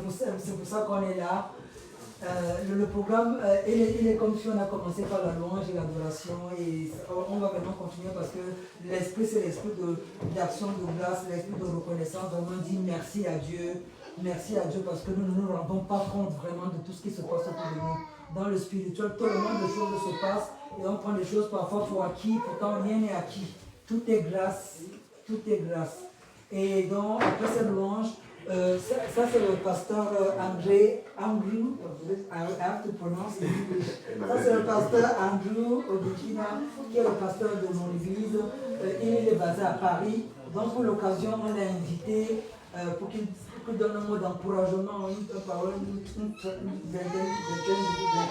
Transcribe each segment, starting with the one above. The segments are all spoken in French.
c'est pour ça qu'on est là. Le programme, il est comme si on a commencé par la louange et l'adoration et on va vraiment continuer parce que l'esprit, c'est l'esprit d'action, de grâce, l'esprit de reconnaissance. Vraiment dire merci à Dieu parce que nous ne nous rendons pas compte vraiment de tout ce qui se passe autour de nous. Dans le spirituel, tellement de choses se passent et on prend des choses parfois pour acquis, pourtant rien n'est acquis. Tout est grâce, tout est grâce. Et donc, après cette louange, ça c'est le pasteur Andrew, I have to pronounce in English. Ça c'est le pasteur Andrew Obikina, qui est le pasteur de mon église. Il est basé à Paris. Donc pour l'occasion, on l'a invité pour qu'il donne un mot d'encouragement, une parole, une vingtaine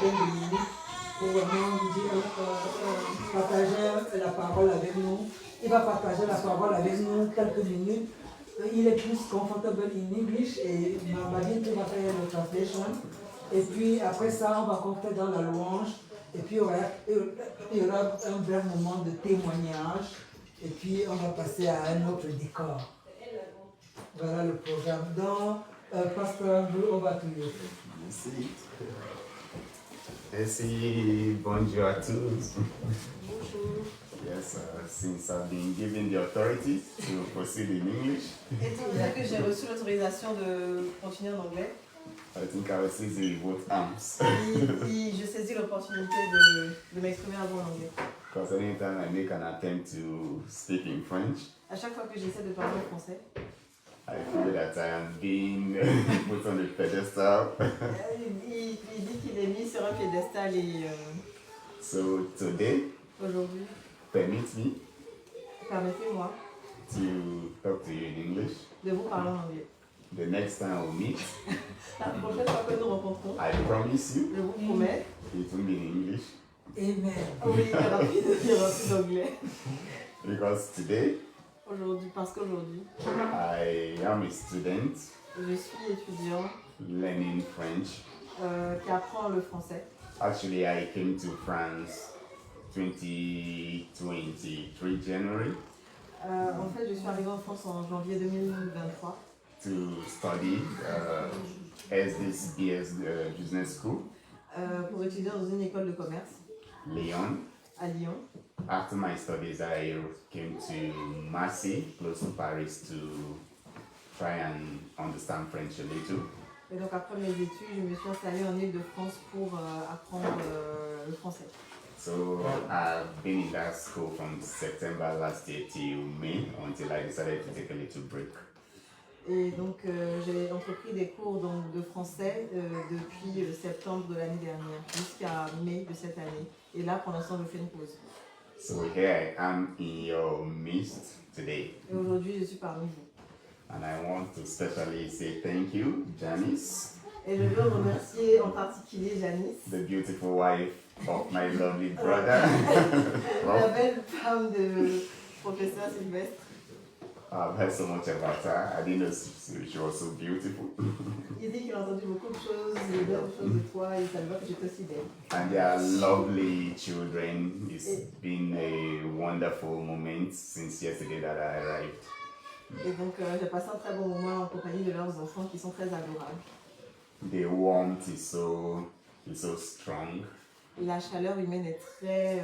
de minutes pour vraiment partager la parole avec nous. Il va partager la parole avec nous quelques minutes. Il est plus comfortable in English et Mamadine va faire le translation. Et puis après ça, on va compter dans la louange. Et puis il y aura un bref moment de témoignage. Et puis on va passer à un autre décor. Voilà le programme. Donc, Pasteur Andrew, on va tout dire. Merci. Merci, bonjour à tous. Bonjour. Yes, since I've been given the authority to proceed in English, Étant donné que j'ai reçu l'autorisation de continuer en anglais, I think I will seize it with both arms. je saisis l'opportunité de m'exprimer avant l'anglais. Because anytime I make an attempt to speak in French, À chaque fois que j'essaie de parler en français, I feel that I am being put on a pedestal. il dit qu'il est mis sur un piédestal et So today, aujourd'hui, permit me permettez-moi to talk to you in English. de vous parler en anglais. The next time we meet, La prochaine fois que nous rencontrons, I promise you, je vous promets, it will be in English. Amen. oui, il y aura plus d'anglais. Because today, Aujourd'hui, parce qu'aujourd'hui, I am a student je suis étudiant learning French. qui apprend le français. Actually, I came to France 2023 January En fait, je suis arrivée en France en janvier 2023 to study SDCBS Business School, pour étudier dans une école de commerce Lyon. à Lyon. After my studies, I came to Marseille, close to Paris, to try and understand French a little. Et donc après mes études, je me suis installée en Île-de-France pour apprendre le français. So I've been in that school from September last year till May until I decided to take a little break. Et donc j'ai entrepris des cours donc, de français depuis septembre de l'année dernière jusqu'à mai de cette année. Et là, pour l'instant, je fais une pause. So here I am in your midst today. Et aujourd'hui, je suis parmi vous. And I want to especially say thank you, Janice, Et je veux remercier en particulier Janice, the beautiful wife of my lovely brother. la belle femme de professeur Sylvestre. I've heard so much about her. I didn't know she was so beautiful. Il dit qu'il a entendu beaucoup de choses, de belles choses de toi, et il savait pas que j'étais aussi belle. And they are lovely children. It's been a wonderful moment since yesterday that I arrived. Et donc j'ai passé un très bon moment en compagnie de leurs enfants qui sont très adorables. The warmth is so strong. La chaleur humaine est très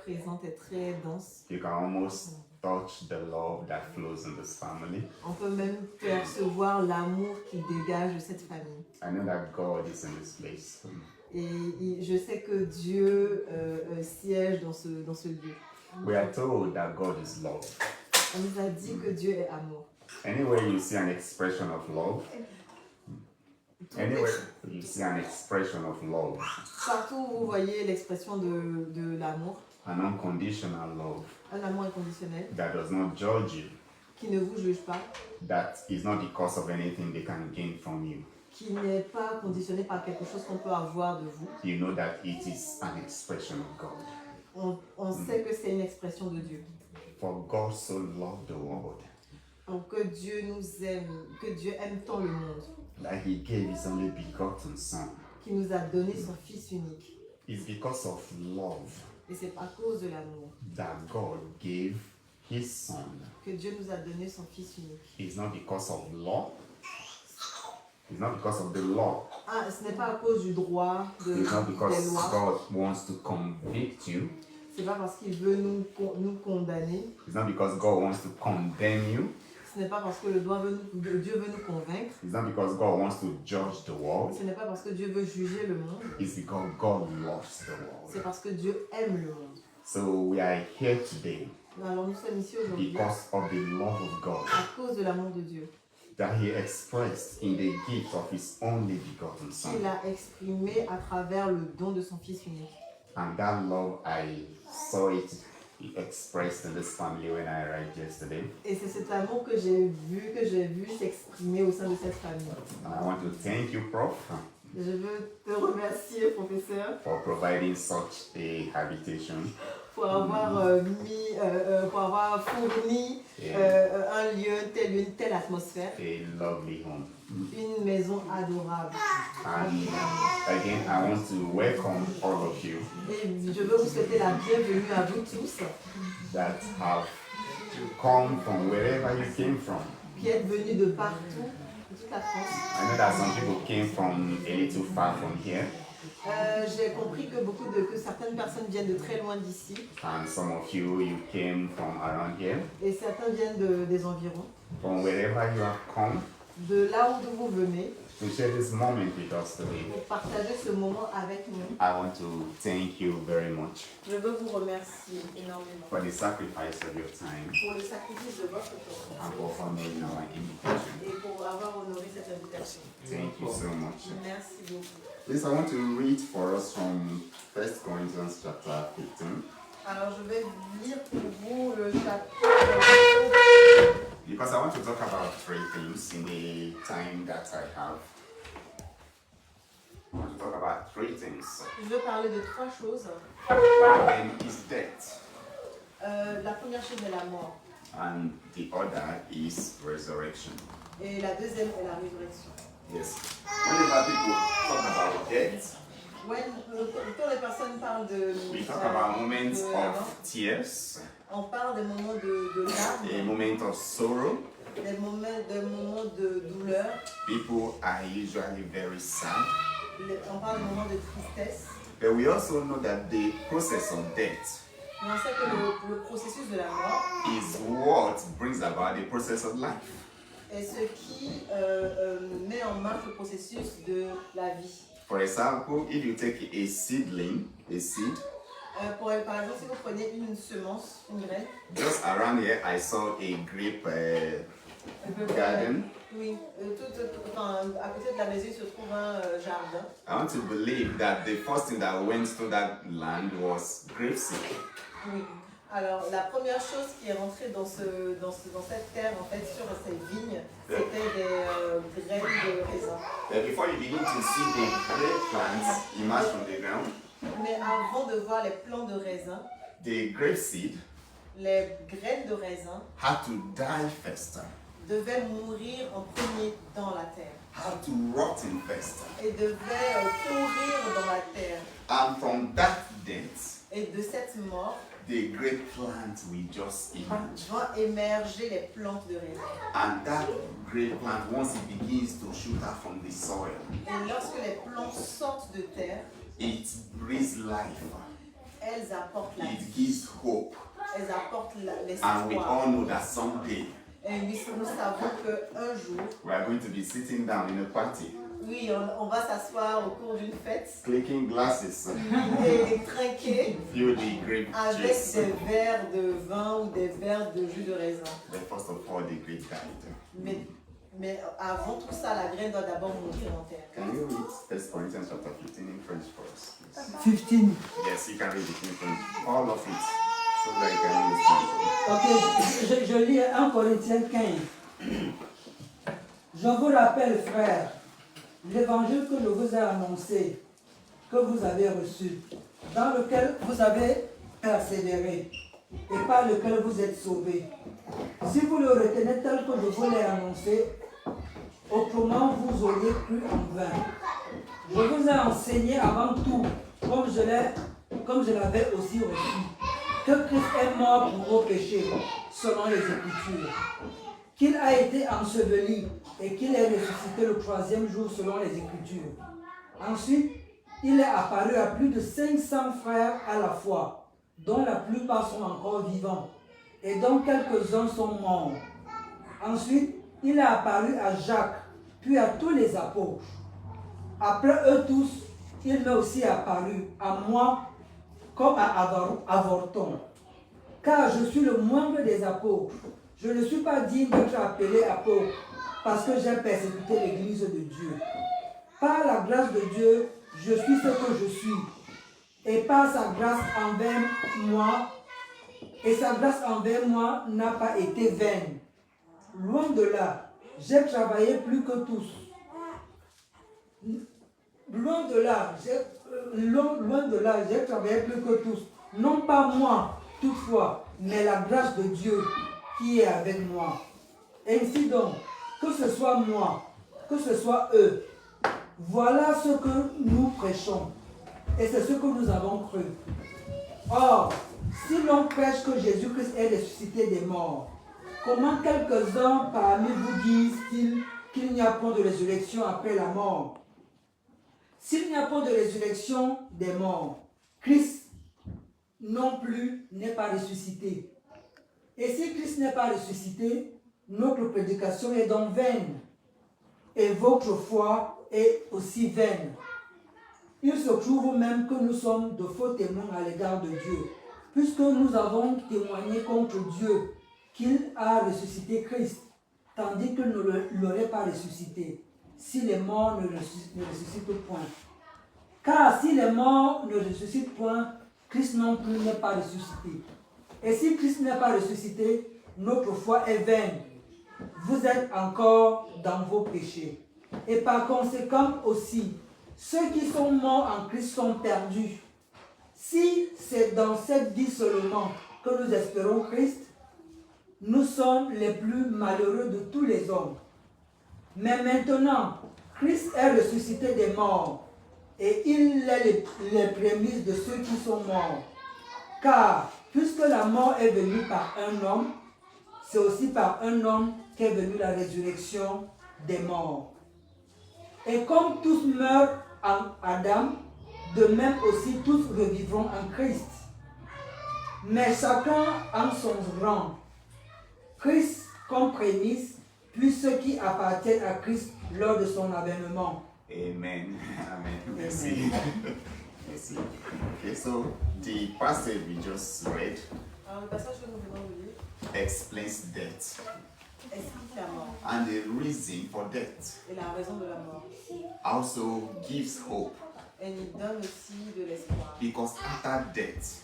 présente, est très dense. You can almost touch the love that flows in this family. On peut même percevoir l'amour qui dégage de cette famille. I know that God is in this place. Et je sais que Dieu siège dans ce lieu. We are told that God is love. On nous a dit que Dieu est amour. Anywhere you see an expression of love, Partout où vous voyez l'expression de l'amour, an unconditional love un amour inconditionnel, that does not judge you, qui ne vous juge pas, that is not because of anything they can gain from you. qui n'est pas conditionné par quelque chose qu'on peut avoir de vous. You know that it is an expression of God. On sait que c'est une expression de Dieu. For God so loved the world Donc que Dieu nous aime, que Dieu aime tant le monde, that he gave his only begotten son. qui nous a donné son Fils unique. It's because of love Et c'est à cause de l'amour that God gave his son. que Dieu nous a donné son Fils unique. It's not because of law. It's not because of the law. Ah, ce n'est pas à cause du droit, It's not des because lois. God wants to convict you. C'est pas parce qu'il veut nous condamner. It's not because God wants to condemn you. Ce n'est pas parce que Dieu veut nous convaincre. It's not because God wants to judge the world. Ce n'est pas parce que Dieu veut juger le monde. It's because God loves the world. C'est parce que Dieu aime le monde. So we are here today Alors nous sommes ici aujourd'hui because of the love of God à cause de l'amour de Dieu that He expressed in the gift of His only begotten qu'il Son. a exprimé à travers le don de son Fils unique. And that love, I saw it expressed in this family when I arrived yesterday. Et c'est cet amour que j'ai vu s'exprimer au sein de cette famille. And I want to thank you, Prof, Je veux te remercier, professeur, for providing such a habitation. pour avoir fourni un lieu, une telle atmosphère, A lovely home. une maison adorable. And again, I want to welcome all of you Et je veux vous souhaiter la bienvenue à vous tous that have come from wherever you came from. qui êtes venus de partout, de toute la France. I know that some people came from a little far from here, J'ai compris que certaines personnes viennent de très loin d'ici and some of you came from around here. et certains viennent des environs. From wherever you have come De là où vous venez, to share this moment with us today, pour partager ce moment avec nous. I want to thank you very much Je veux vous remercier énormément for the sacrifice of your time pour le sacrifice de votre temps and for honoring our invitation. et pour avoir honoré cette invitation. Thank you so much. Merci beaucoup. Please, I want to read for us from 1 Corinthians chapter 15. Alors je vais lire pour vous le chapitre Because I want to talk about three things in the time that I have. I want to talk about three things. Je veux parler de trois choses. One of them is death, La première chose est la mort and the other is resurrection. et la deuxième est la résurrection. Yes. Whenever people talk about death, Quand les personnes parlent we talk about moments de la mort, of tears, on parle des moments de a larmes, moment of sorrow. des moments de douleur, People are usually very sad. on parle des moments de tristesse. But we also know that the process of death Mais on sait que le processus de la mort is what brings about the process of life. est ce qui met en marche le processus de la vie. For example, if you take a seedling, a seed, Par exemple, si vous prenez une semence, une graine, just around here I saw a grape garden. oui, à côté de la maison il se trouve un jardin. I want to believe that the first thing that went to that land was grape seed. Oui. Alors, la première chose qui est rentrée dans cette terre, en fait, sur ces vignes, c'était des graines de raisin. But before you begin to see the grape plants emerge from the ground, Mais avant de voir les plants de raisin, the grape seed les graines de raisin had to die first, devaient mourir en premier dans la terre had to rot in first. et devaient pourrir dans la terre. And from that death, Et de cette mort, the grape plant will just emerge. vont émerger les plantes de raisin. And that grape plant, once it begins to shoot out from the soil, Et lorsque les plantes sortent de terre, it breathes life. elles apportent la It vie, gives hope. elles apportent And we l'espoir. all know that someday Et oui, nous savons qu'un jour, we are going to be sitting down in a party, oui, on va s'asseoir au cours d'une fête clicking glasses, et trinquer fill the grape avec juice. des verres de vin ou des verres de jus de raisin. But first of all, the grape died. Mais avant tout ça, la graine doit d'abord mourir en terre. Can you read 1 Corinthians chapter 15 in French for us, please? 15. Yes, you can read it in French. All of it. So that you can understand. Ok, je lis 1 Corinthiens 15. Je vous rappelle, frères, l'évangile que je vous ai annoncé, que vous avez reçu, dans lequel vous avez persévéré et par lequel vous êtes sauvés. Si vous le retenez tel que je vous l'ai annoncé, autrement vous auriez cru en vain. Je vous ai enseigné avant tout, comme je l'avais aussi reçu, que Christ est mort pour vos péchés, selon les Écritures, qu'il a été enseveli et qu'il est ressuscité le 3e jour selon les Écritures. Ensuite, il est apparu à plus de 500 frères à la fois, dont la plupart sont encore vivants, et dont quelques-uns sont morts. Ensuite, il est apparu à Jacques, puis à tous les apôtres. Après eux tous, il m'est aussi apparu à moi comme à avorton, car je suis le moindre des apôtres. Je ne suis pas digne d'être appelé apôtre, parce que j'ai persécuté l'Église de Dieu. Par la grâce de Dieu, je suis ce que je suis, et par sa grâce envers moi, et sa grâce envers moi n'a pas été vaine. Loin de là, j'ai travaillé plus que tous. Loin de là, j'ai travaillé plus que tous. Non pas moi, toutefois, mais la grâce de Dieu qui est avec moi. Ainsi donc, que ce soit moi, que ce soit eux, voilà ce que nous prêchons. Et c'est ce que nous avons cru. Or, si l'on prêche que Jésus-Christ est ressuscité des morts, comment quelques-uns parmi vous disent-ils qu'il n'y a point de résurrection après la mort? S'il n'y a pas de résurrection des morts, Christ non plus n'est pas ressuscité. Et si Christ n'est pas ressuscité, notre prédication est donc vaine. Et votre foi est aussi vaine. Il se trouve même que nous sommes de faux témoins à l'égard de Dieu, puisque nous avons témoigné contre Dieu qu'il a ressuscité Christ, tandis qu'il ne l'aurait pas ressuscité, si les morts ne ressuscitent point. Car si les morts ne ressuscitent point, Christ non plus n'est pas ressuscité. Et si Christ n'est pas ressuscité, notre foi est vaine. Vous êtes encore dans vos péchés. Et par conséquent aussi, ceux qui sont morts en Christ sont perdus. Si c'est dans cette vie seulement que nous espérons Christ, nous sommes les plus malheureux de tous les hommes. Mais maintenant, Christ est ressuscité des morts et il est les prémices de ceux qui sont morts. Car puisque la mort est venue par un homme, c'est aussi par un homme qu'est venue la résurrection des morts. Et comme tous meurent en Adam, de même aussi tous revivront en Christ. Mais chacun en son rang. Christ comme prémisse, puis ceux qui appartiennent à Christ lors de son avènement. Amen. Amen. Merci. Merci. Okay, so the passage we just read Alors, le passage que nous venons de lire explains death explique la mort and the reason for death. et la raison de la mort. Also gives hope Et il donne aussi de l'espoir. because after death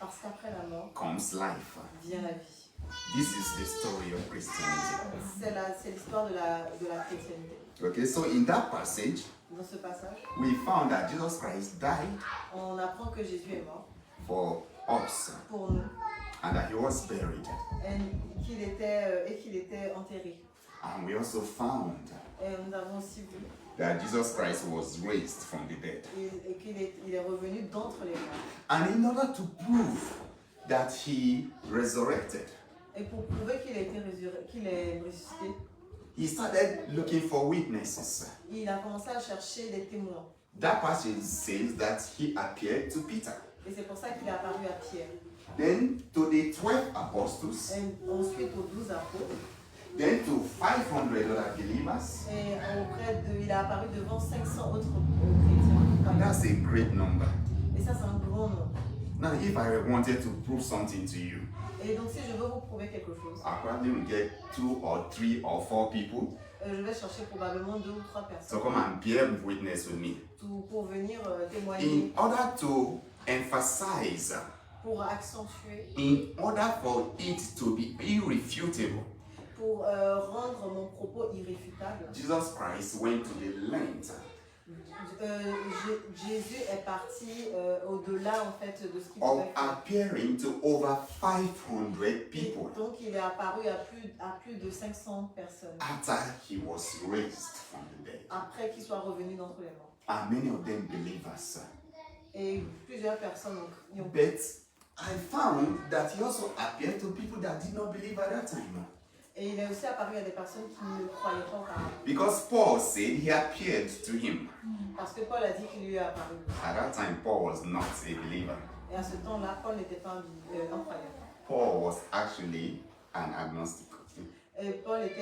Parce qu'après la mort comes life. vient la vie. This is the story of Christianity. C'est l'histoire de la chrétienté. Okay, so in that passage, Dans ce passage, we found that Jesus Christ died on apprend que Jésus est mort for us pour nous and that he was buried. et qu'il était enterré. And we also found Et nous avons aussi vu that Jesus Christ was raised from the dead. et qu'il est revenu d'entre les morts. And in order to prove that he resurrected, Et pour prouver qu'il est ressuscité, he started looking for witnesses. il a commencé à chercher des témoins. That passage says that he appeared to Peter, Et c'est pour ça qu'il est apparu à Pierre. then to the 12 apostles, Et ensuite aux 12 apôtres. then to 500 other believers. Et il est apparu devant 500 autres chrétiens. And that's a great number. Et ça, c'est un grand nombre. Now, if I wanted to prove something to you, Et donc, si je veux vous prouver quelque chose, I probably will get 2 or 3 or 4 people je vais chercher probablement 2 ou 3 to personnes come and bear witness with me pour venir témoigner, in order to emphasize, pour accentuer, in order for it to be irrefutable. pour rendre mon propos irréfutable. Jesus Christ went to the length Jésus est parti au-delà en fait de ce qu'il of pouvait faire. appearing to over 500 people Donc il est apparu à plus de 500 personnes after he was raised from the dead. après qu'il soit revenu d'entre les morts. And many of them believers. Et plusieurs personnes y ont But I found that he also appeared to people that did not believe at that time. Et il est aussi apparu à des personnes qui ne croyaient pas auparavant. Because Paul said he appeared to him. Parce que Paul a dit qu'il lui est apparu. At that time, Paul was not a believer. Et à ce temps-là, Paul n'était pas un croyant. Paul was actually an agnostic. Et Paul était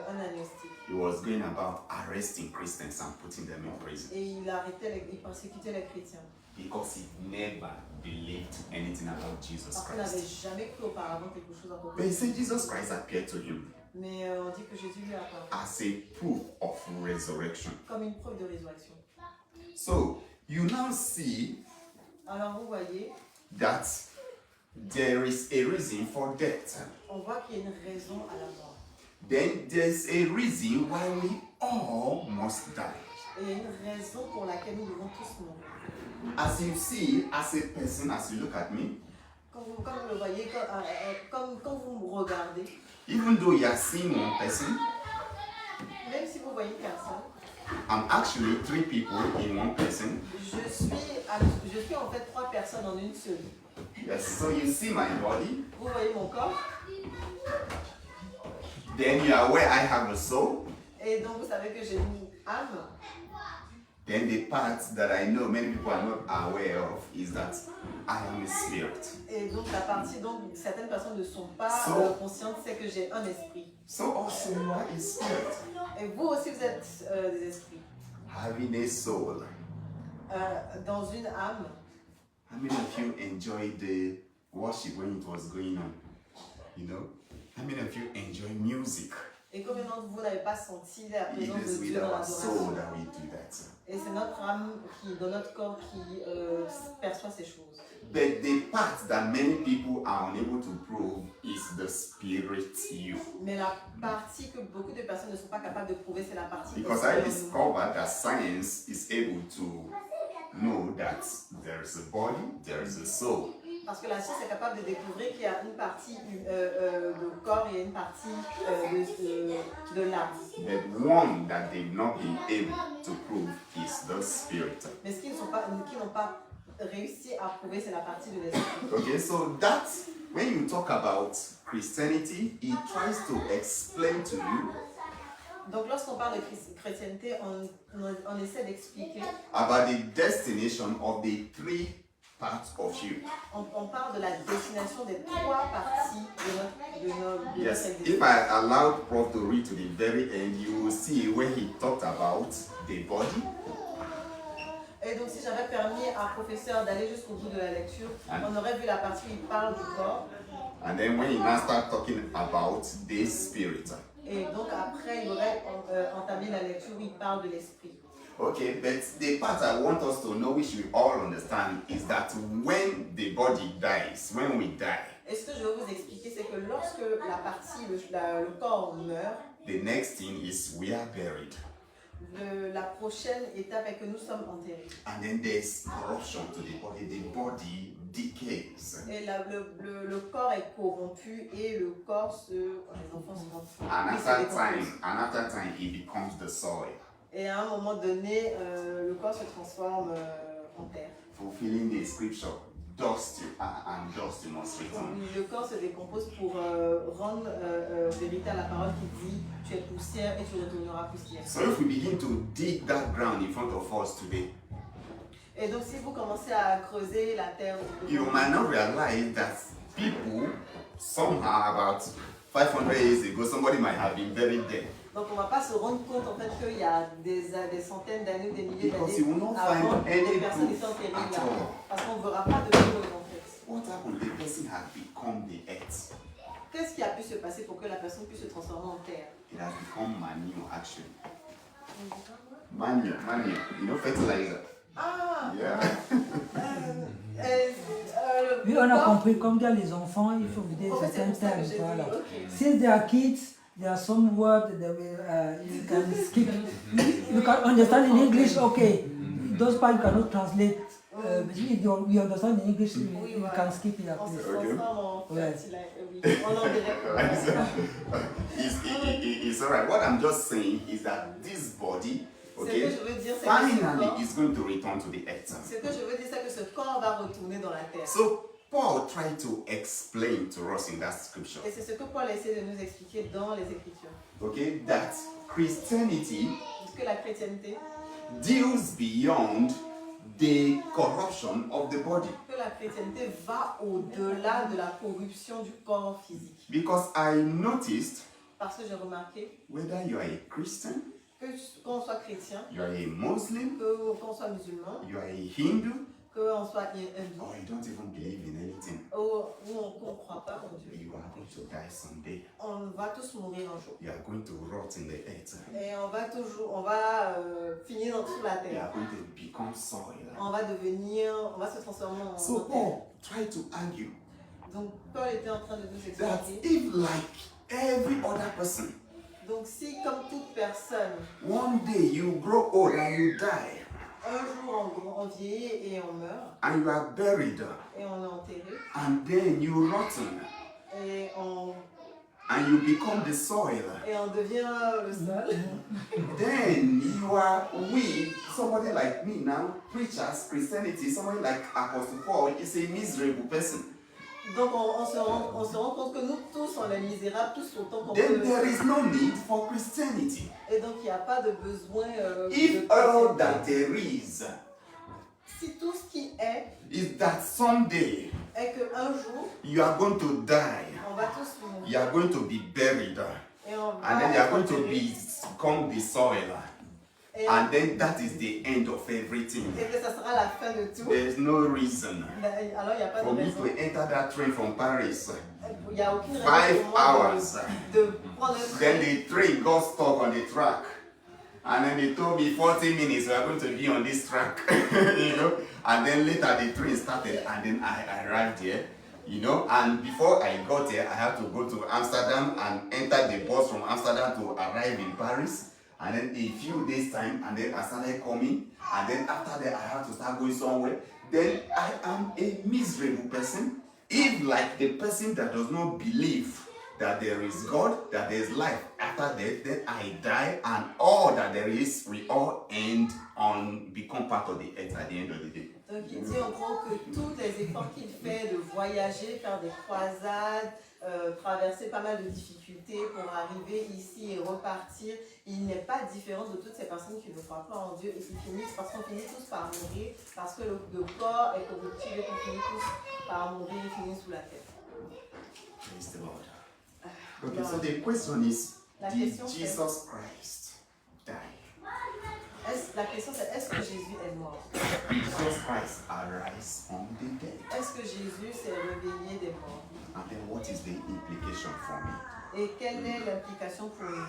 un agnostique. He was going about arresting Christians and putting them in prison. Et il persécutait les chrétiens. Because he never believed anything about Jesus Parce qu'il n'avait Christ. jamais cru auparavant quelque chose à propos But de he lui. said Jesus Christ appeared to him Mais on dit que Jésus lui est apparu as a proof of resurrection. comme une preuve de résurrection. So you now see Alors vous voyez, that there is a reason for death. on voit qu'il y a une raison à la mort. Then there's a reason why we all must die. Et il y a une raison pour laquelle nous devons tous mourir. As you see, as a person, as you look at me, Comme vous le voyez, quand vous me regardez, even though you are seeing one person, même si vous voyez personne, I'm actually three people in one person. je suis en fait 3 personnes en une seule. Yes, so you see my body, Vous voyez mon corps, then you are aware I have a soul, et donc vous savez que j'ai une âme. then the part that I know many people are not aware of is that I am a spirit. Et donc la partie dont certaines personnes ne sont pas conscientes, c'est que j'ai un esprit. So also you are a spirit, Et vous aussi vous êtes des esprits. having a soul. Dans une âme. How many of you enjoyed the worship when it was going on? You know? How many of you enjoy music? Et combien d'entre vous n'avez pas senti la It présence is de with Dieu dans our soul l'adoration? that we do that. Et c'est notre âme dans notre corps qui perçoit ces choses. But the part that many people are unable to prove is the spirit you. Mais la partie que beaucoup de personnes ne sont pas capables de prouver, c'est la partie Because I esprit en nous. discovered that science is able to know that there is a body, there is a soul. Parce que la science est capable de découvrir qu'il y a une partie de corps et une partie de l'âme. But one that they've not been able to prove is the spirit. Mais ce qu'ils n'ont pas réussi à prouver, c'est la partie de l'esprit. Okay, so that when you talk about Christianity, it tries to explain to you Donc lorsqu'on parle de chrétienté, on essaie d'expliquer. about the destination of the three parts of you. On parle de la destination des 3 parties de notre Yes, existence. if I allowed Prof to read to the very end, you will see where he talked about the body, Et donc si j'avais permis à un professeur d'aller jusqu'au bout de la lecture, on aurait vu la partie où il parle du corps. and then when he now start talking about the spirit. Et donc après, il aurait entamé la lecture où il parle de l'esprit. Okay, but the part I want us to know, which we all understand, is that when the body dies, when we die, Et ce que je veux vous expliquer, c'est que lorsque la partie, le corps meurt, the next thing is we are buried. la prochaine étape est que nous sommes enterrés. And then there's corruption to the body decays. Et le corps est corrompu et le corps les enfants se rendent. And after time, it becomes the soil, Et à un moment donné, le corps se transforme en terre. fulfilling the scripture, dust you, and dust you must return. Le corps se décompose pour rendre vérité à la parole qui dit tu es poussière et tu retourneras poussière. So if we begin to dig that ground in front of us today, Et donc si vous commencez à creuser la terre, you might not realize that people, somehow about 500 years ago, somebody might have been buried there. donc on ne va pas se rendre compte en fait qu'il y a des centaines d'années ou des milliers Because you will d'années not avant find any des personnes proof étaient enterrées at là. all. Parce qu'on ne verra pas de preuve en fait. What happened? The person had become the earth. Qu'est-ce qui a pu se passer pour que la personne puisse se transformer en terre? It has become manure, actually. Manure. You know, fertilizer. Ah! Yeah. Oui, on a compris, comme dans les enfants, il faut vider En fait, c'est certains pour ça que termes. j'ai Voilà. dit, ok. Since they are kids, there are some words that you can skip. You can understand in English, okay. Those parts you cannot translate. But if we understand in English, you can skip it at On se least. transforme en Ouais. fertilizer. Oui, en engrais. It's alright. What I'm just saying is that this body, Ce que okay, je veux dire, c'est que ce corps, finally is going to return to the earth. ce que je veux dire, c'est que ce corps va retourner dans la terre. So Paul tried to explain to us in that scripture. Et c'est ce que Paul essaie de nous expliquer dans les Écritures. Okay, that Christianity Parce que la chrétienté, deals beyond the corruption of the body. que la chrétienté va au-delà de la corruption du corps physique. Because I noticed, Parce que j'ai remarqué whether you are a Christian, que qu'on soit chrétien, you are a Muslim, qu'on soit musulman, you are a Hindu, qu'on soit hindou, or you don't even believe in anything, ou qu'on ne croit pas en Dieu, you are going to die someday. on va tous mourir un jour. You are going to rot in the earth. Et on va finir sur la You terre. are going to become soil. On va se transformer en So terre. Paul tried to argue Donc Paul était en train de nous that expliquer. if like every other person, Donc si comme toute personne, one day you grow old and you die, un jour on vieillit et on meurt, and you are buried, et on est enterré, and then you rotten, et on and you become the soil, devient le sol, then you are with somebody like me now, preachers, Christianity, somebody like Apostle Paul is a miserable person. donc on se rend compte que nous tous on est misérables, tous autant qu'on Then peut. there is no need for Christianity. Et donc il n'y a pas de besoin If de all that chrétienté. there is Si tout ce qui est that someday qu'un jour you are going to die, on va tous mourir. you are going to be buried, Et on va and then you are going être to enterré. become the soil, Et and then that is the end of everything. et que ça sera la fin de tout. There is no reason Alors il n'y a pas de for me raison. to enter that train from Paris. Il n'y a aucune raison 5 pour moi hours. de prendre un Then train. the train got stuck on the track. And then they told me 40 minutes we are going to be on this track, you know. And then later the train started, and then I arrived here, you know. And before I got here, I had to go to Amsterdam and enter the bus from Amsterdam to arrive in Paris. And then a few days time, and then I started coming. And then after that, I had to start going somewhere. Then I am a miserable person. If like the person that does not believe that there is God, that there is life after death, then I die, and all that there is, we all end on become part of the earth at the end of the day. Donc il dit en gros que tous les efforts qu'il fait de voyager, faire des croisades, traverser pas mal de difficultés pour arriver ici et repartir, il n'est pas différent de toutes ces personnes qui ne croient pas en Dieu et qui finissent, parce qu'on finit tous par mourir, parce que le corps est corruptible et qu'on finit tous par mourir et finir sous la terre. Praise the Lord. Okay, so the question is, La did question c'est- Jesus Christ die? La question c'est, est-ce que Jésus est mort? Jesus Christ arise from the dead. Est-ce que Jésus s'est réveillé des morts? And then what is the implication for me? Et quelle est l'implication pour nous?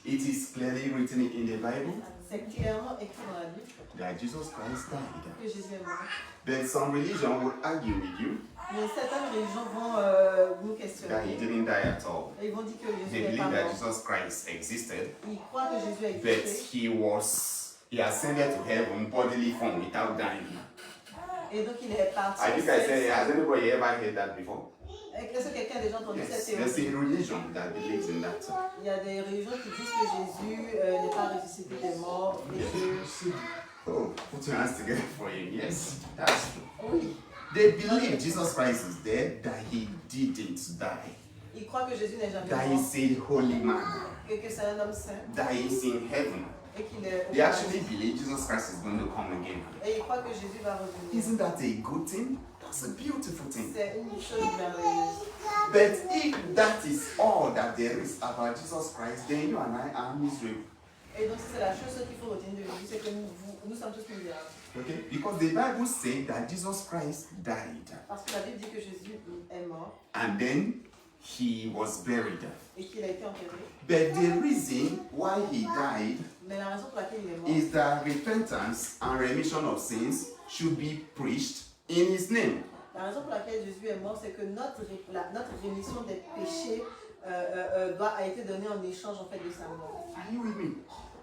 It is clearly written in the Bible C'est clairement écrit dans la Bible that Jesus Christ died. que Jésus est mort. But some religion would argue with you Mais certaines religions vont nous that he questionner. didn't die at all. Et ils vont dire que They Jésus n'est pas believe that mort. Jesus Christ existed, Ils croient que Jésus a but existé. he ascended to heaven bodily form without dying. Et donc il est parti. I think I said, has anybody ever heard that before? Est-ce que quelqu'un a déjà entendu Yes, cette there's théorie? a religion that believes in that. Il y a des religions qui disent que Jésus n'est pas ressuscité des morts. Et que... Oh, put your hands together for him. Yes, that's true. Oui. They believe Jesus Christ is dead, that he didn't die, Ils croient que Jésus n'est jamais that mort. he's a holy man, Et que c'est un homme saint. that he's in heaven. Et qu'il est au They actually paradis. believe Jesus Christ is going to come again. Et ils croient que Jésus va revenir. Isn't that a good thing? That's a beautiful thing. C'est une chose merveilleuse. But if that is all that there is about Jesus Christ, then you and I are miserable. Et donc c'est la chose qu'il faut retenir de Jésus, c'est que nous sommes tous misérables. Okay? Because the Bible says that Jesus Christ died Parce que la Bible dit que Jésus est mort and then he was buried. et qu'il a été enterré. But the reason why he died Mais la raison pour laquelle il est mort, is that repentance and remission of sins should be preached in his name. la raison pour laquelle Jésus est mort, c'est que notre rémission des péchés a été donnée en échange en fait de sa mort. Are you with me?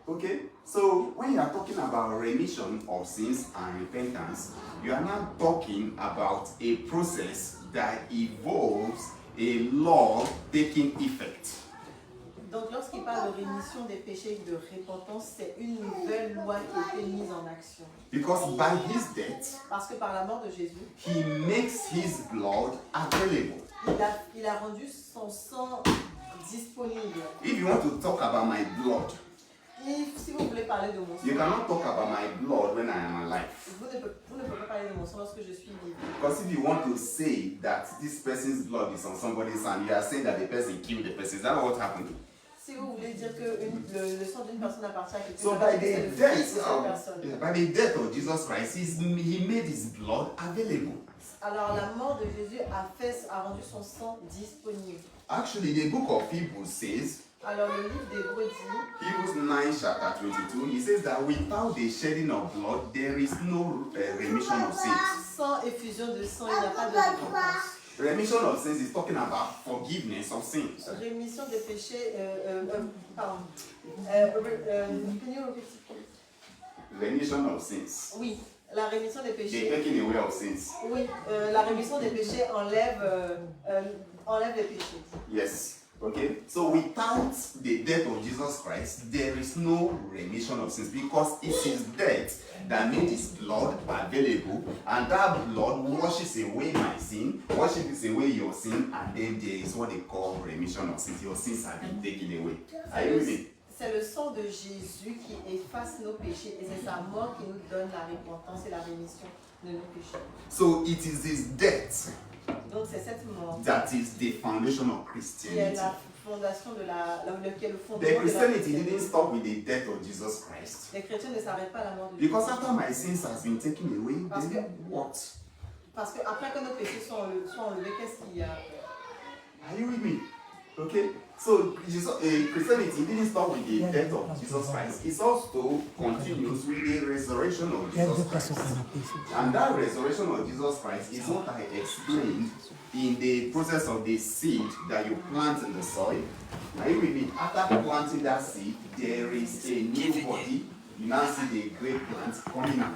Okay? So when you are talking about remission of sins and repentance, you are not talking about a process that involves a law taking effect. Donc lorsqu'il parle de rémission des péchés et de repentance, c'est une nouvelle loi qui était mise en action. Because by his death, Parce que par la mort de Jésus, he makes his blood available. il a rendu son sang disponible. If you want to talk about my blood, Si vous voulez parler de mon sang, you cannot talk about my blood when I am alive. vous ne pouvez pas parler de mon sang lorsque je suis vivant. Because if you want to say that this person's blood is on somebody's hand, you are saying that the person killed the person. Is that what happened? Si vous voulez dire que le sang d'une personne appartient à quelqu'un, So c'est by le the fils de death cette personne. by the death of Jesus Christ, he made his blood available. Alors la mort de Jésus a rendu son sang disponible. Actually, the book of Hebrews says, Alors le livre d'Hébreux dit, Hebrews 9 chapter 22, he says that without the shedding of blood, there is no remission of sins. sans effusion de sang, il n'y a pas de repentance. Remission of sins is talking about forgiveness of sins. Rémission des péchés, pardon. Can you repeat it? Remission of sins. Oui, la rémission des The péchés. taking away of sins. Oui, la rémission des péchés enlève les péchés. Yes. Okay. So without the death of Jesus Christ, there is no remission of sins because it's his death that made his blood available, and that blood washes away my sin, washes away your sin, and then there is what they call remission of sins. Your sins have been taken away. Are you with me? C'est le sang de Jésus qui efface nos péchés et c'est sa mort qui nous donne la repentance et la rémission de nos péchés. So it is his death Donc c'est cette mort that is the foundation of qui est Christianity. la fondation de qui est le fondement The de la Christianity didn't chrétienté. stop with the death of Jesus Christ. Les chrétiens ne s'arrêtent pas à la mort de Jésus. Because after my sins has been taken away, Parce then que- what? Parce qu'après que nos péchés sont enlevés, qu'est-ce qu'il y a? Are you with me? Okay? So Christianity didn't stop with the death of Jesus Christ. It also continues with the resurrection of Il y a deux Jesus personnes Christ. qu'on a pris. And that resurrection of Jesus Christ is what I explained in the process of the seed that you plant in the soil. Are you with me? After planting that seed, there is a new body. You now see the great plant coming out.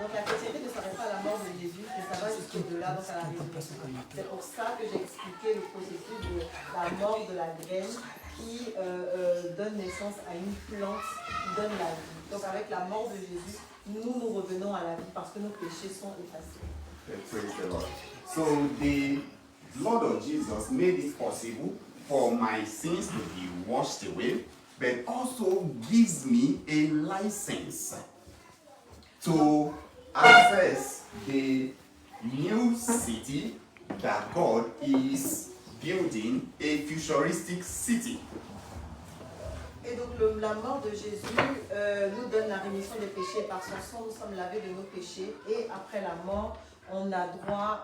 Donc la chrétienté ne s'arrête pas à la mort de Jésus, mais ça va jusqu'au-delà, donc à la résurrection. C'est pour ça que j'ai expliqué le processus de la mort de la graine qui donne naissance à une plante qui donne la vie. Donc avec la mort de Jésus, nous revenons à la vie parce que nos péchés sont effacés. Praise the Lord. So the blood of Jesus made it possible for my sins to be washed away, but also gives me a license to access the new city that God is building, a futuristic city. Et donc la mort de Jésus nous donne la rémission des péchés. Par son sang, nous sommes lavés de nos péchés. Et après la mort, on a droit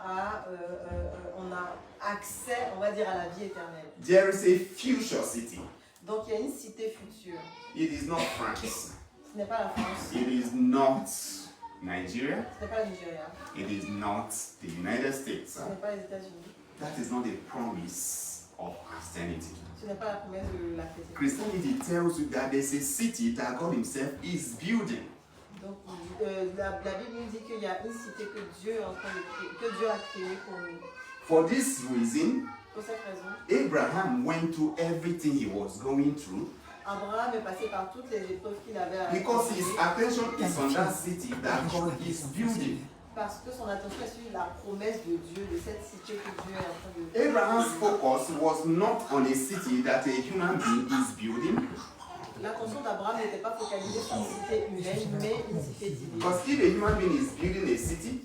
on a accès, on va dire, à la vie éternelle. There is a future city. Donc il y a une cité future. It is not France. Ce n'est pas la France, It is not Nigeria. ce n'est pas le Nigeria, It is not the United States. ce n'est pas les États-Unis, That is not the promise of Christianity. ce n'est pas la promesse de la chrétienté. Christianity tells you that there's a city that God Himself is building. Donc la Bible nous dit qu'il y a une cité que Dieu est en train de créer, que Dieu a créée pour nous. For this reason, Pour cette raison, Abraham went through everything he was going through Abraham est passé par toutes les épreuves qu'il avait à because his affronter, attention is on that city that God is building. parce que son attention est sur la promesse de Dieu, de cette cité que Dieu est en train de Abraham's focus was not on a city that a human being is building, L'attention d'Abraham n'était pas focalisée sur une cité humaine, mais une cité divine. because if a human being is building a city,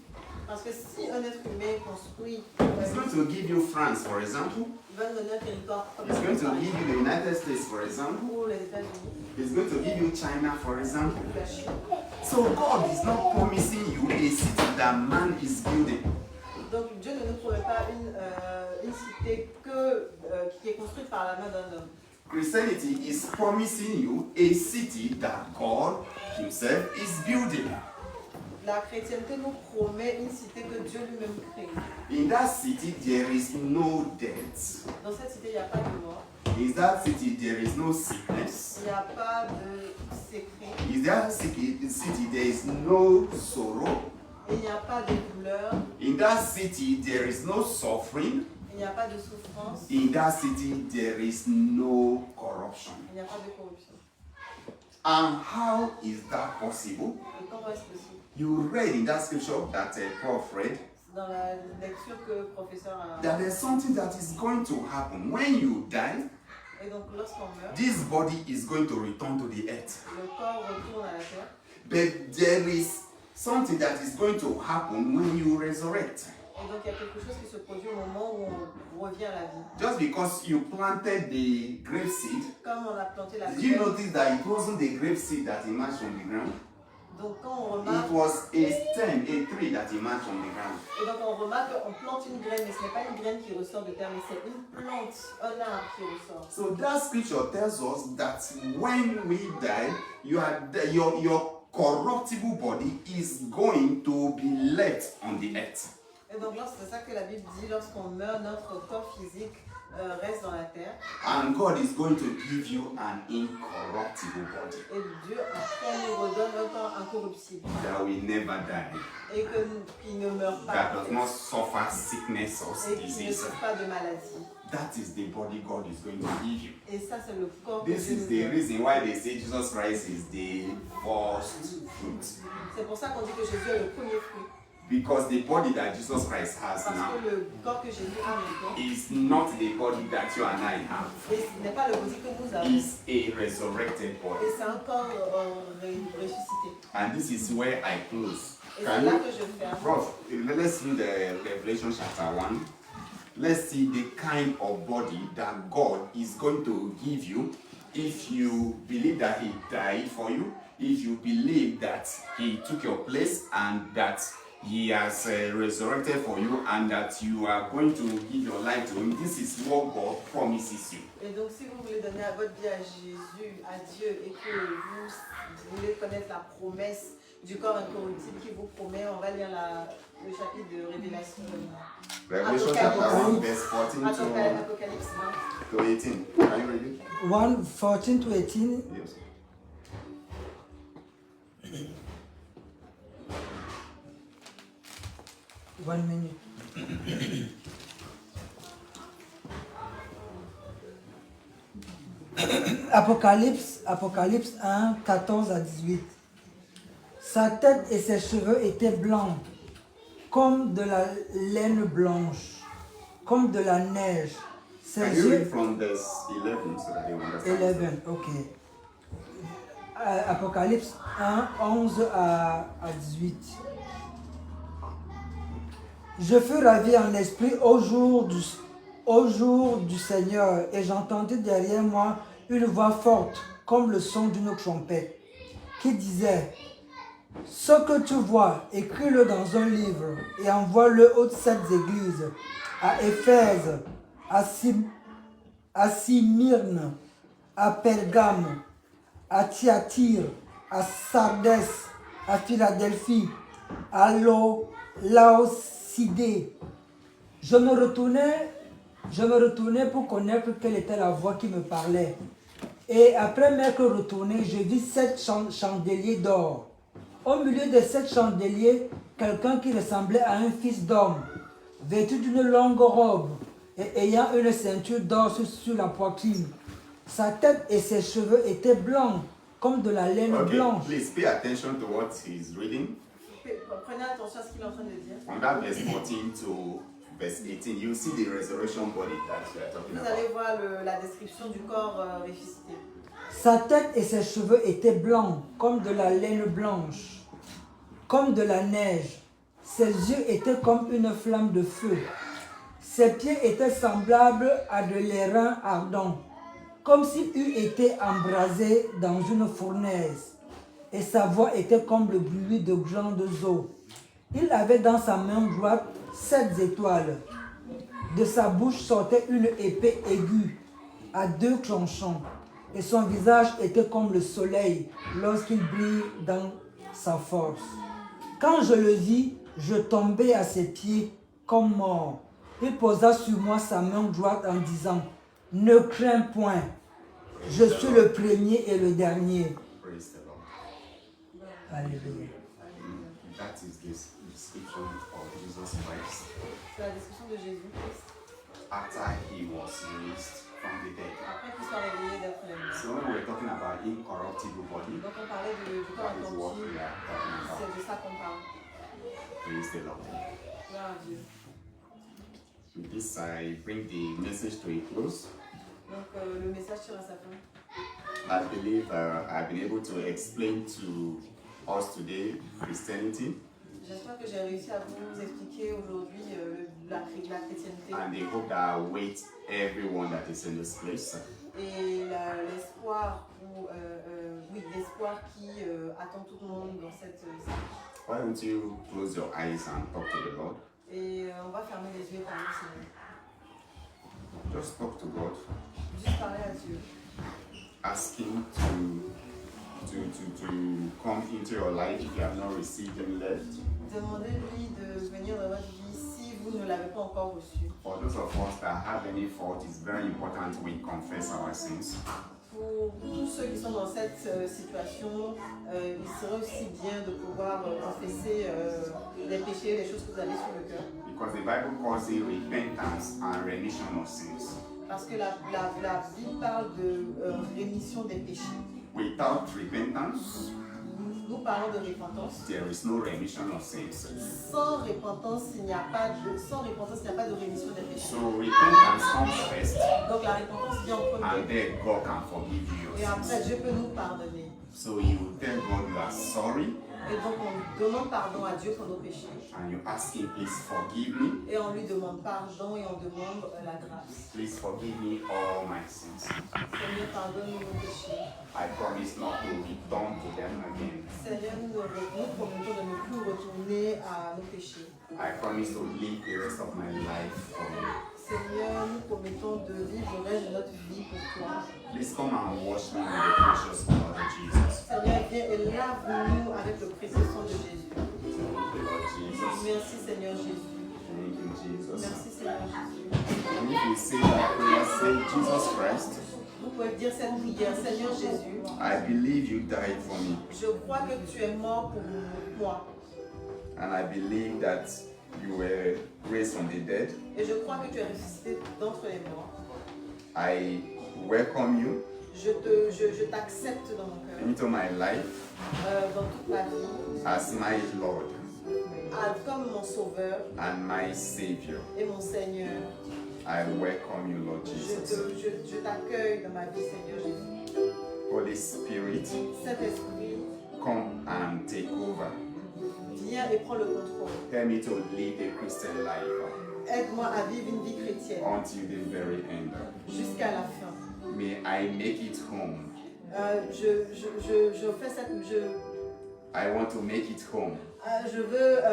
Parce que si un être humain construit, it's going to give you France, for example. il va nous donner un territoire comme It's going to par give you the United States, for example. ou les États-Unis, It's going to give you China, for example. ou la Chine. So God is not promising you a city that man is building. Donc Dieu ne nous promet pas une cité qui est construite par la main d'un homme. Christianity is promising you a city that God Himself is building. La chrétienté nous promet une cité que Dieu lui-même crée. In that city, there is no death. Dans cette cité, il n'y a pas de mort, In that city, there is no sickness. il n'y a pas de secret, In that city, there is no sorrow. il n'y a pas de douleur, In that city, there is no suffering. il n'y a pas de souffrance, In that city, there is no corruption. il n'y a pas de corruption. And how is that possible? Et comment est-ce possible? You read in that scripture that Prof read Dans la lecture que le professeur a... that there's something that is going to happen. When you die, Et donc lorsqu'on meurt, this body is going to return to the earth. le corps retourne à la terre. But there is something that is going to happen when you resurrect. Et donc il y a quelque chose qui se produit au moment où on revient à la vie. Just because you planted the grape seed, Comme on a planté la did you graine. notice that it wasn't the grape seed that emerged from the ground? Donc quand on It remarque, was a stem, a tree that emerged from the ground. et donc on remarque qu'on plante une graine, mais ce n'est pas une graine qui ressort de terre, mais c'est une plante, un arbre qui ressort. So that scripture tells us that when we die, your corruptible body is going to be left on the earth. Et donc c'est ça que la Bible dit, lorsqu'on meurt, notre corps physique reste dans la terre. And God is going to give you an incorruptible body Et Dieu après nous redonne un corps incorruptible. that will never die, Et qu'il ne meurt pas. that does not suffer sickness or Et qui ne disease. souffre pas de maladie. That is the body God is going to give you. Et ça c'est le corps que This Dieu is nous the donne. reason why they say Jesus Christ is the first fruit. C'est pour ça qu'on dit que Jésus est le premier fruit. Because the body that Jesus Christ has Parce now que le corps que Jésus a maintenant, is not the body that you and I have. et ce n'est pas le body que nous avons. Is a resurrected body. Et c'est un corps ressuscité. And this is where I close. Et Can c'est là you, que je ferme. Prof, let's read the Revelation chapter 1. Let's see the kind of body that God is going to give you if you believe that He died for you, if you believe that He took your place and that He has resurrected for you and that you are going to give your life to Him. This is what God promises you. Et donc si vous voulez donner à votre vie à Jésus, à Dieu, et que vous voulez connaître la promesse du corps incorruptible qui vous promet, on va lire le chapitre de Révélation. Revelation chapter 1, verse 14 Apocalypse 1. to 18. Can you read it? 1, 14 to 18. Yes. One minute. Apocalypse 1, 14 à 18. Sa tête et ses cheveux étaient blancs, comme de la laine blanche, comme de la neige. Ses Can you read yeux... from verse 11 so that they will understand? 11, ok. Apocalypse 1, 11 à 18. Je fus ravi en esprit au jour du Seigneur, et j'entendis derrière moi une voix forte, comme le son d'une trompette, qui disait: ce que tu vois, écris-le dans un livre, et envoie-le aux 7 églises, à Éphèse, à Smyrne, à Pergame, à Thyatire, à Sardès, à Philadelphie, à Laodicée. Je me retournai pour connaître quelle était la voix qui me parlait. Et après m'être retourné, je vis 7 chandeliers d'or. Au milieu de 7 chandeliers, quelqu'un qui ressemblait à un fils d'homme, vêtu d'une longue robe et ayant une ceinture d'or sur la poitrine. Sa tête et ses cheveux étaient blancs, comme de la laine blanche. Please pay attention to what he's reading. Prenez attention à ce qu'il est en train de dire. From that verse 14 to verse 18, you see the resurrection body that we are talking Vous about. allez voir la description du corps ressuscité. Sa tête et ses cheveux étaient blancs, comme de la laine blanche, comme de la neige. Ses yeux étaient comme une flamme de feu. Ses pieds étaient semblables à de l'airain ardent, comme s'il eût été embrasé dans une fournaise. Et sa voix était comme le bruit de grandes eaux. Il avait dans sa main droite 7 étoiles. De sa bouche sortait une épée aiguë à 2 tranchants. Et son visage était comme le soleil lorsqu'il brille dans sa force. Quand je le vis, je tombai à ses pieds comme mort. Il posa sur moi sa main droite en disant: ne crains point, je suis le premier et le dernier. Praise the Lord. Alléluia. That is the description of Jesus Christ C'est la description de Jésus. after he was raised from the dead. après qu'il soit réveillé d'après les morts. So when we're talking about incorruptible body, Donc on parlait du corps that is what we incorruptible, are talking c'est about. de ça qu'on parle. Praise the Lord. Gloire à Dieu. With this, I bring the message to a close. Donc le message tire à sa fin. I believe I've been able to explain to us today Christianity J'espère que j'ai réussi à vous expliquer aujourd'hui la chrétienté and the hope that awaits everyone that is in this place. et l'espoir l'espoir qui attend tout le monde dans cette salle. Why don't you close your eyes and talk to the Lord? Et on va fermer les yeux pendant ce moment. Just talk to God. Juste parler à Dieu. Ask Him to come into your life if you have not received Him yet. Demandez-lui de venir dans votre vie si vous ne l'avez pas encore reçu. For those of us that have any fault, it's very important we confess our sins. Pour tous ceux qui sont dans cette situation, il serait aussi bien de pouvoir confesser les péchés, les choses que vous avez sur le cœur. Because the Bible calls it repentance and remission of sins. Parce que la Bible parle de rémission des péchés. Without repentance, Nous parlons de repentance. there is no remission of sins. Sans repentance, il n'y a pas de rémission des péchés. So repentance comes first, Donc la repentance vient en and premier. then God can forgive you Et your après, sins. Dieu peut nous pardonner. So you will tell God you are sorry, Et donc on demande pardon à Dieu pour nos péchés. and you ask Him, please forgive me. Et on lui demande pardon et on demande la grâce. Please forgive me all my sins. Seigneur, pardonne-nous nos péchés. I promise not to return to them again. Seigneur, nous promettons de ne plus retourner à nos péchés. I promise to live the rest of my life for you. Seigneur, nous promettons de vivre le reste de notre vie pour toi. Please come and wash me with the precious blood of Jesus. Seigneur, viens et lave-nous avec le précieux sang de Jésus. Thank you, Lord Jesus. Merci Seigneur Jésus. Thank you, Jesus. Merci Seigneur Jésus. And if you say that prayer, say, Jesus Christ, Vous pouvez dire cette prière, Seigneur Jésus, I believe you died for me. je crois que tu es mort pour moi. And I believe that you were raised from the dead. Et je crois que tu es ressuscité d'entre les morts. I welcome you Je t'accepte dans mon cœur, into my life dans toute ma vie, as my Lord comme mon sauveur and my Savior. et mon Seigneur. I welcome you, Lord Jesus. Je t'accueille dans ma vie, Seigneur Jésus. Holy Spirit, Saint-Esprit, come and take over. viens et prends le contrôle. Help me to live a Christian life Aide-moi à vivre une vie chrétienne until the very end. jusqu'à la fin. May I make it home. Je fais cette... I want to make it home Je veux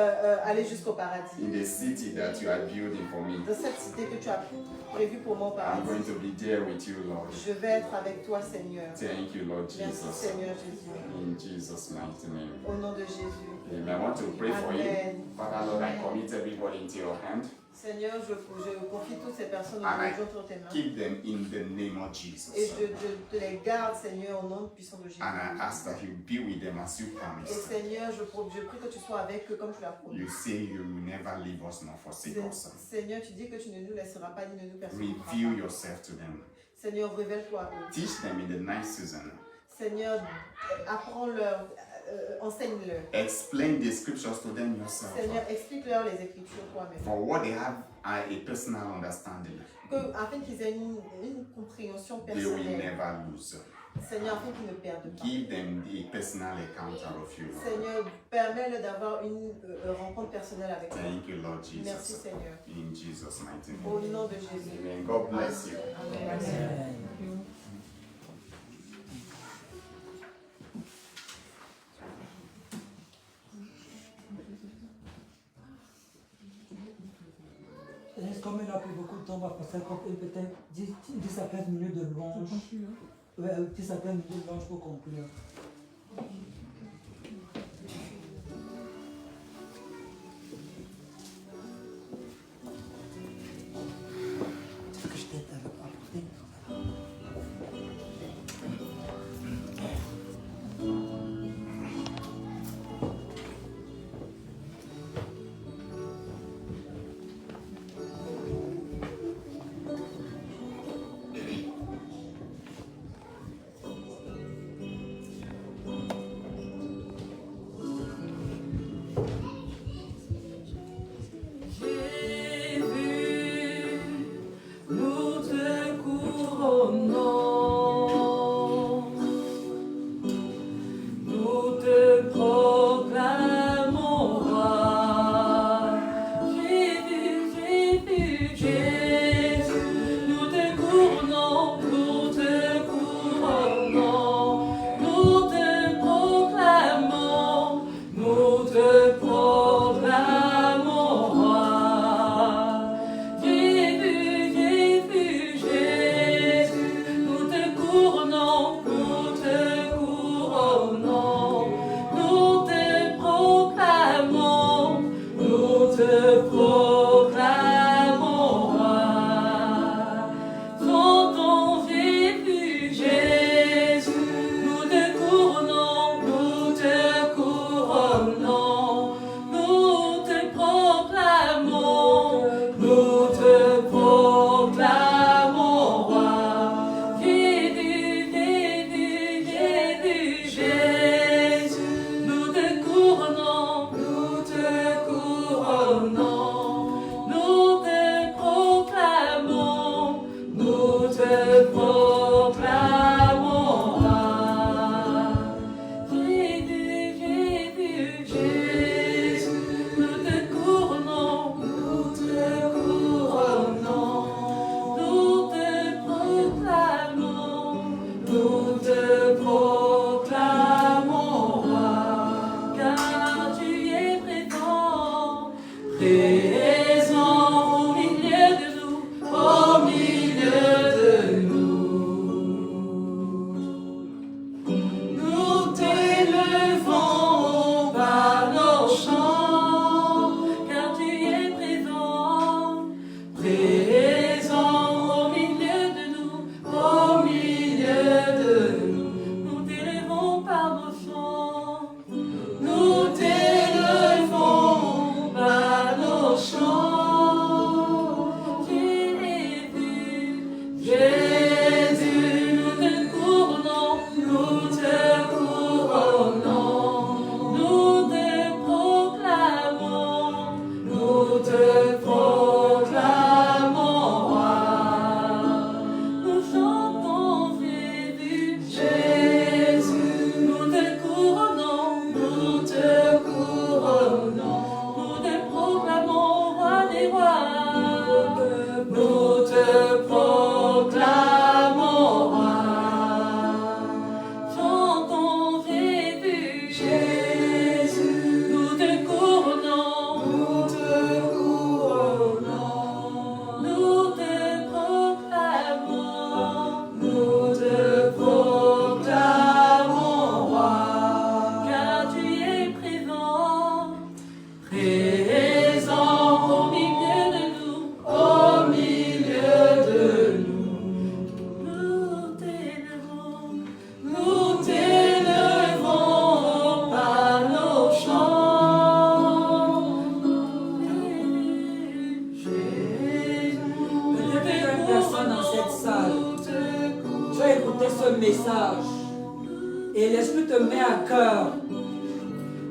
aller jusqu'au paradis. in the city that you are building for me. Dans cette cité que tu as prévue pour moi au I'm going paradis. to be there with you, Lord. Je vais être avec toi, Seigneur. Thank you, Lord Merci, Jesus. Seigneur Jésus. In Jesus' mighty name. Au nom de Jésus. Amen. I want to pray for you. Amen. Father, Lord, I commit everybody into your hand. Seigneur, je confie toutes ces personnes And I entre tes mains. keep them in the name of Et Jesus. je te les garde, Seigneur, au nom puissant de Jésus. And I ask that you be with them as you Et promised. Seigneur, je prie que tu sois avec eux comme tu l'as promis. You say you will never leave us nor forsake us. Seigneur, tu dis que tu ne nous laisseras pas ni ne nous Reveal personneras pas. yourself to them. Seigneur, révèle-toi à eux. Teach them in the night season. Seigneur, apprends-leur, enseigne-leur. Explain the scriptures to them yourself. Seigneur, explique-leur les Écritures toi-même. For what they have a personal understanding, Afin qu'ils aient une compréhension they will personnelle. never lose. Seigneur, afin qu'ils ne perdent pas. Give them the personal encounter of you. Seigneur, permets-le d'avoir une rencontre personnelle avec toi. Thank you, Lord Merci, Jesus. Seigneur. In Jesus' mighty Au name. nom de Jésus. Amen. God bless you. Amen. Comme il a pris beaucoup de temps, on va passer peut-être 10 à 15 minutes de louange. Ouais, 10 à 15 minutes de louange pour conclure. Tu veux que je t'aide à apporter?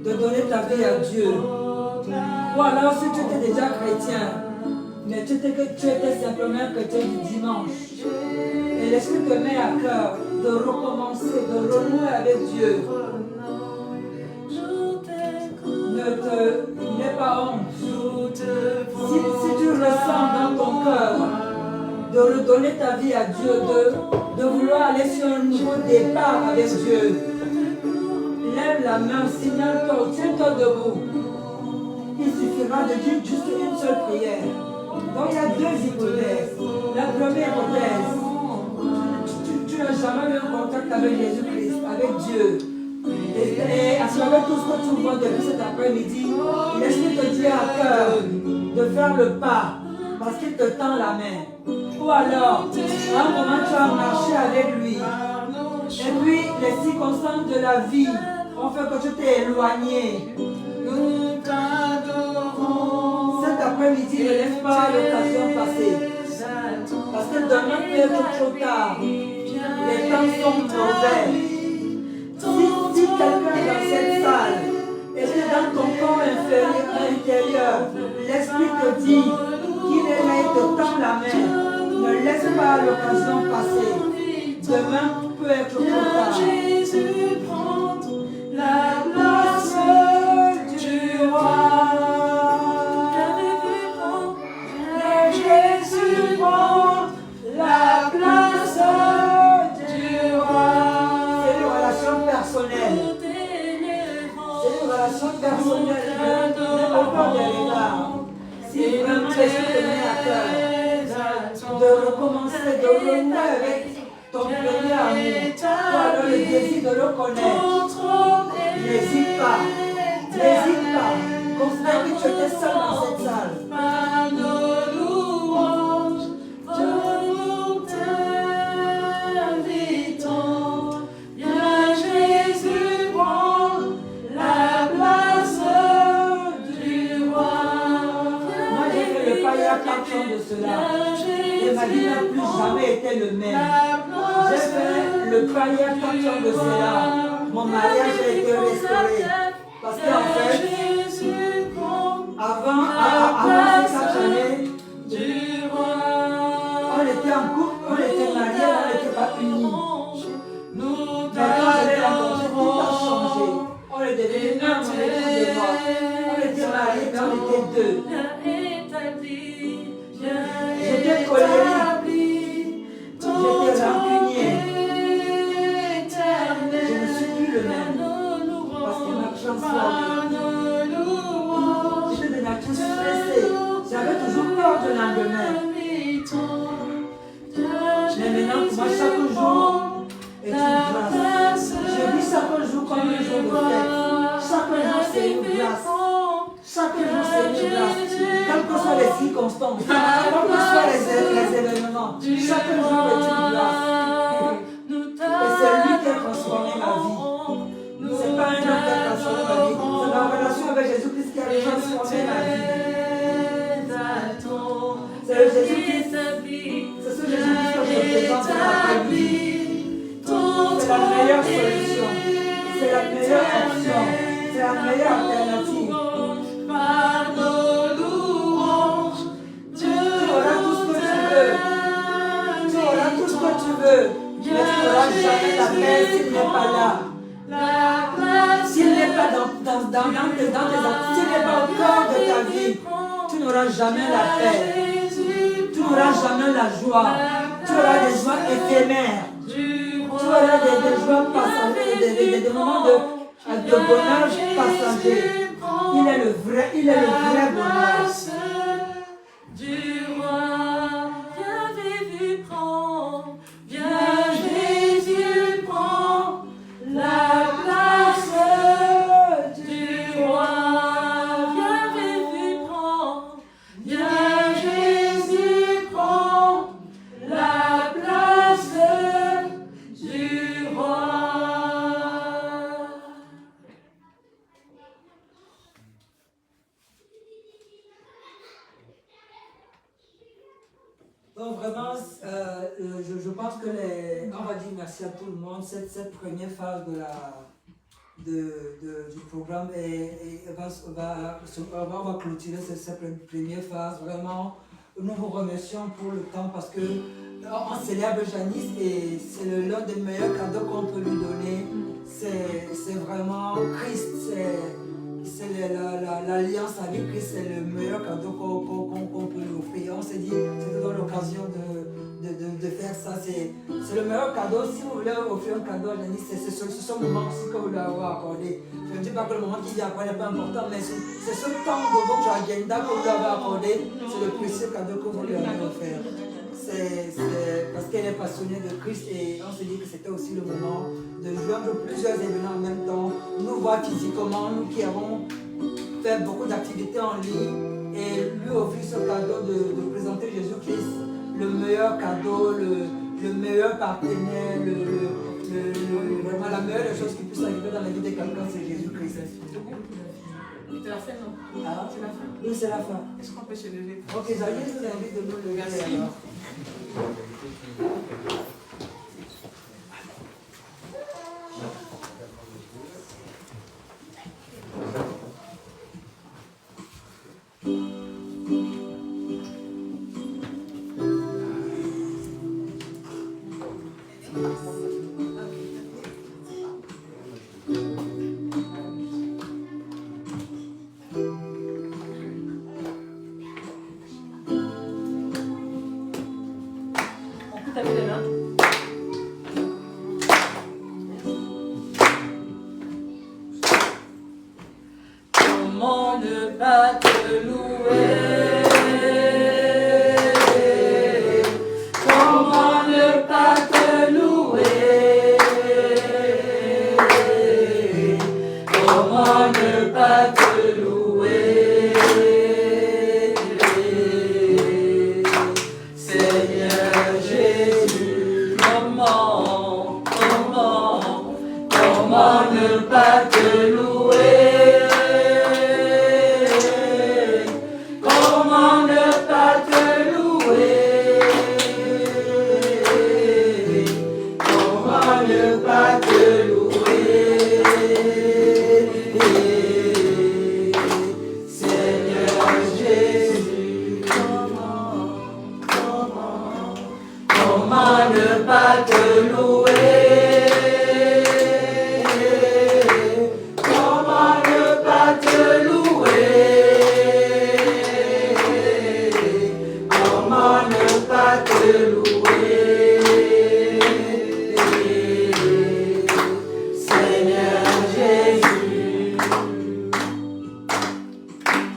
de donner ta vie à Dieu. Ou alors si tu étais déjà chrétien, mais tu étais simplement chrétien du dimanche. Et l'Esprit te met à cœur de recommencer, de renouer avec Dieu. N'aie pas honte. Si tu ressens dans ton cœur de redonner ta vie à Dieu, de vouloir aller sur un nouveau départ avec Dieu, lève la main, signale-toi, tiens-toi debout. Il suffira de dire juste une seule prière. Donc il y a deux hypothèses. La première hypothèse, tu n'as jamais eu un contact avec Jésus-Christ, avec Dieu. Et à travers tout ce que tu vois depuis cet après-midi, l'Esprit te dit à cœur de faire le pas parce qu'il te tend la main. Ou alors, à un moment tu as marché avec lui. Et puis les circonstances de la vie ont fait que tu t'es éloigné. Cet après-midi, ne laisse pas l'occasion passer. Parce que demain peut être trop tard. Les temps sont mauvais. Si quelqu'un dans cette salle et que dans ton corps intérieur, l'Esprit te dit qu'il est là et te tend la main, ne laisse pas l'occasion passer. Demain peut être trop tard. Jésus prend la place du roi. Jésus prend la place du roi. C'est une relation personnelle. C'est une relation personnelle. Ne pas peur des regards. Si vraiment l'Esprit te met à cœur de recommencer, de renouer avec ton premier amour, tu as le désir de le connaître. N'hésite pas. N'hésite pas. Considère que tu étais seul dans cette salle. De cela. Et ma vie n'a plus jamais été le même. J'ai fait le prier 4 ans de cela. Mon mariage a été restauré. Parce qu'en fait, avant ces 4 années, on était en couple, on était mariés, on n'était pas unis. Maintenant, je l'ai rencontré, tout a changé. On est devenus un, on était des morts. On était mariés, mais on était deux. J'étais colérique, j'étais rancunier. Je ne suis plus le même parce qu'il m'a transformé. J'étais de nature stressée, j'avais toujours peur de lendemain. Mais maintenant, pour moi, chaque jour est une grâce. Je vis chaque jour comme un jour de fête. Chaque jour, c'est une grâce. Chaque jour, c'est une grâce. Quelles que soient les circonstances, quels que soient les événements, chaque jour est une grâce. Et c'est lui qui a transformé ma vie. Ce n'est pas un homme qui a transformé ma vie. C'est ma relation avec Jésus-Christ qui a transformé ma vie. C'est le Jésus-Christ. C'est ce Jésus-Christ que je présente cet après-midi. C'est la meilleure solution. C'est la meilleure option. C'est la meilleure alternative. Par nos louanges, Dieu, tu auras tout ce que tu veux. Tu auras tout ce que tu veux. Mais tu n'auras jamais la paix s'il n'est pas là. S'il n'est pas dans tes actes, s'il n'est pas au cœur de ta vie, tu n'auras jamais la paix. Tu n'auras jamais la joie. Tu auras des joies éphémères. Tu auras des joies passagères, des moments de bonheur passager. Il est le vrai bonheur. Du roi, viens Jésus prend, viens Jésus prend la place du roi. Viens Jésus prend, viens Jésus prend la place du roi. Donc vraiment, je pense que on va dire merci à tout le monde. Cette première phase de du programme et on va clôturer cette première phase. Vraiment, nous vous remercions pour le temps parce que on célèbre Janice et c'est l'un des meilleurs cadeaux qu'on peut lui donner. C'est vraiment Christ, c'est l'alliance avec Christ, c'est le meilleur cadeau qu'on peut lui offrir. On s'est dit, c'était dans l'occasion de faire ça. C'est le meilleur cadeau. Si vous voulez offrir un cadeau à Janice, c'est ce moment aussi que vous lui avez accordé. Je ne dis pas que le moment qu'il dit après n'est pas important, mais c'est ce temps de votre agenda que vous lui avez accordé. C'est le précieux cadeau que vous lui avez offert. C'est parce qu'elle est passionnée de Christ et on s'est dit que c'était aussi le moment de joindre plusieurs événements en même temps. Nous voir physiquement, nous qui avons fait beaucoup d'activités en ligne et lui offrir ce cadeau de présenter Jésus-Christ, le meilleur cadeau, le meilleur partenaire, vraiment la meilleure des choses qui puisse arriver dans la vie de quelqu'un, c'est Jésus-Christ. C'est la fin, non? Ah, C'est la fin. Oui, c'est la fin. Est-ce qu'on peut se lever? Ok, Xavier nous invite de nous lever. Merci. Alors. Comment ne pas te louer? Comment ne pas te louer? Comment ne pas te louer? Seigneur Jésus, comment ne pas te louer?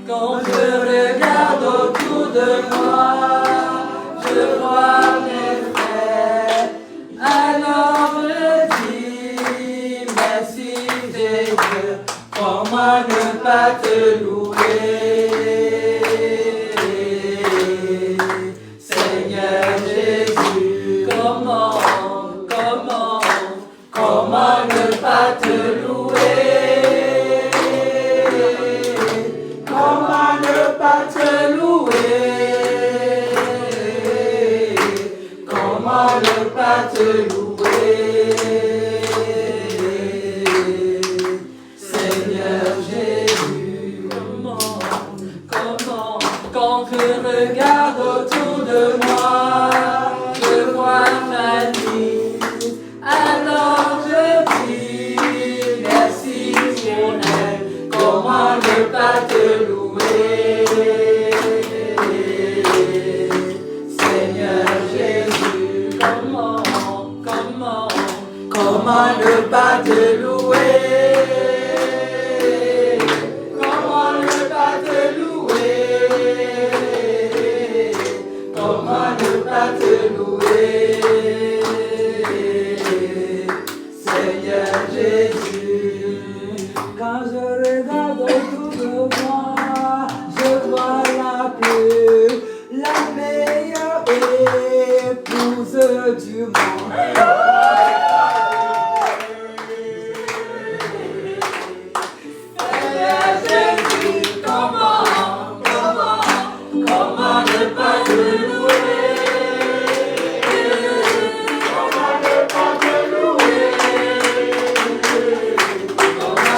Quand je regarde autour de moi, je vois mes frères, alors je dis merci Jésus, comment ne pas te louer? Seigneur Jésus, comment ne pas te louer? Te louer, Seigneur Jésus, comment, quand je regarde autour de moi, je vois ma vie, alors je dis merci mon aide, comment ne pas te louer, Seigneur Jésus, comment ne pas te louer? Comment ne pas te louer? Comment ne pas te louer? Seigneur Jésus, quand je regarde autour de moi, je vois la meilleure épouse du monde. comment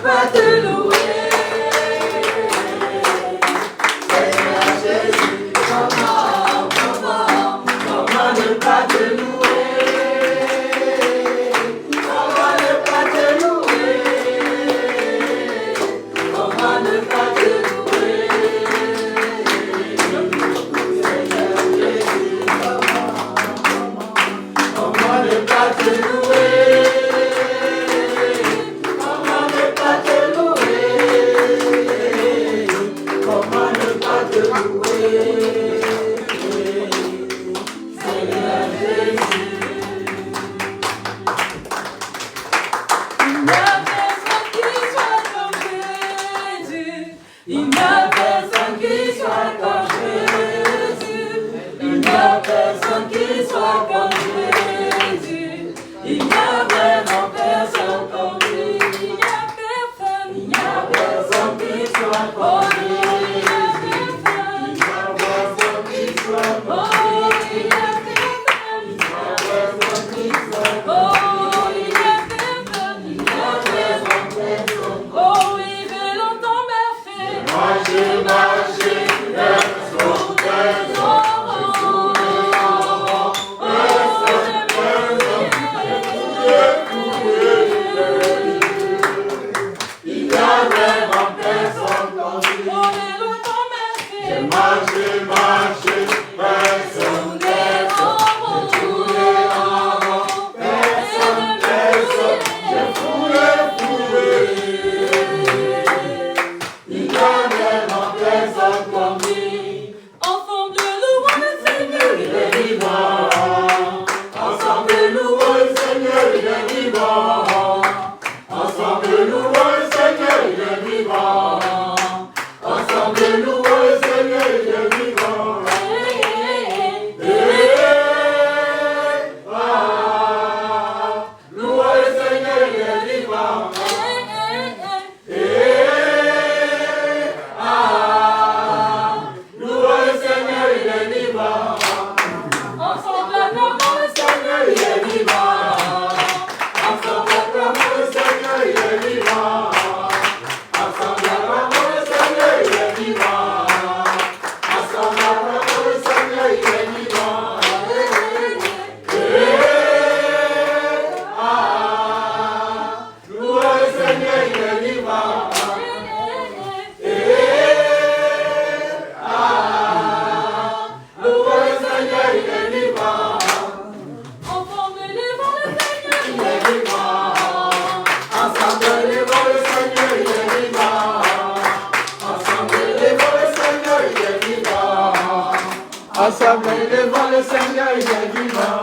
pas te louer? Seigneur Jésus, comment ne pas te louer? Comment ne pas te louer? Comment ne pas te louer? Seigneur Jésus, comment ne pas te louer? Comment ne pas te louer? Comment ne pas te louer? Seigneur Jésus. Il n'y a personne qui soit comme Jésus. Il n'y a personne qui soit comme Jésus. Il n'y a vraiment personne comme lui. Il n'y a personne qui soit comme lui. Il n'y a personne qui soit comme lui. Il n'y a personne qui soit comme lui. Il n'y a personne qui soit comme lui. Oh, il veut longtemps m'a fait marcher sur tes il y a vraiment personne comme lui. J'ai marché sur tes j'ai foulé. Il y a vraiment personne comme lui. Enfant de louer le Seigneur, il est vivant. Ensemble louer le Seigneur, il est vivant. Ensemble louer le Seigneur, il est vivant. Ensemble louer le Seigneur, il est vivant. Louer le Seigneur, il est vivant. Louer le Seigneur, il est vivant. Ensemble acclamons le Seigneur, il est vivant. Ensemble acclamons le Seigneur, il est vivant. Ensemble acclamons le Seigneur, il est vivant. Ensemble acclamons le Seigneur, il est vivant. Louer le Seigneur, il est vivant. Louer le Seigneur, il est vivant. Ensemble élevons le Seigneur, il est vivant. Ensemble élevons le Seigneur, il est vivant. Ensemble élevons le Seigneur, il est vivant. Ensemble élevons le Seigneur, il est vivant.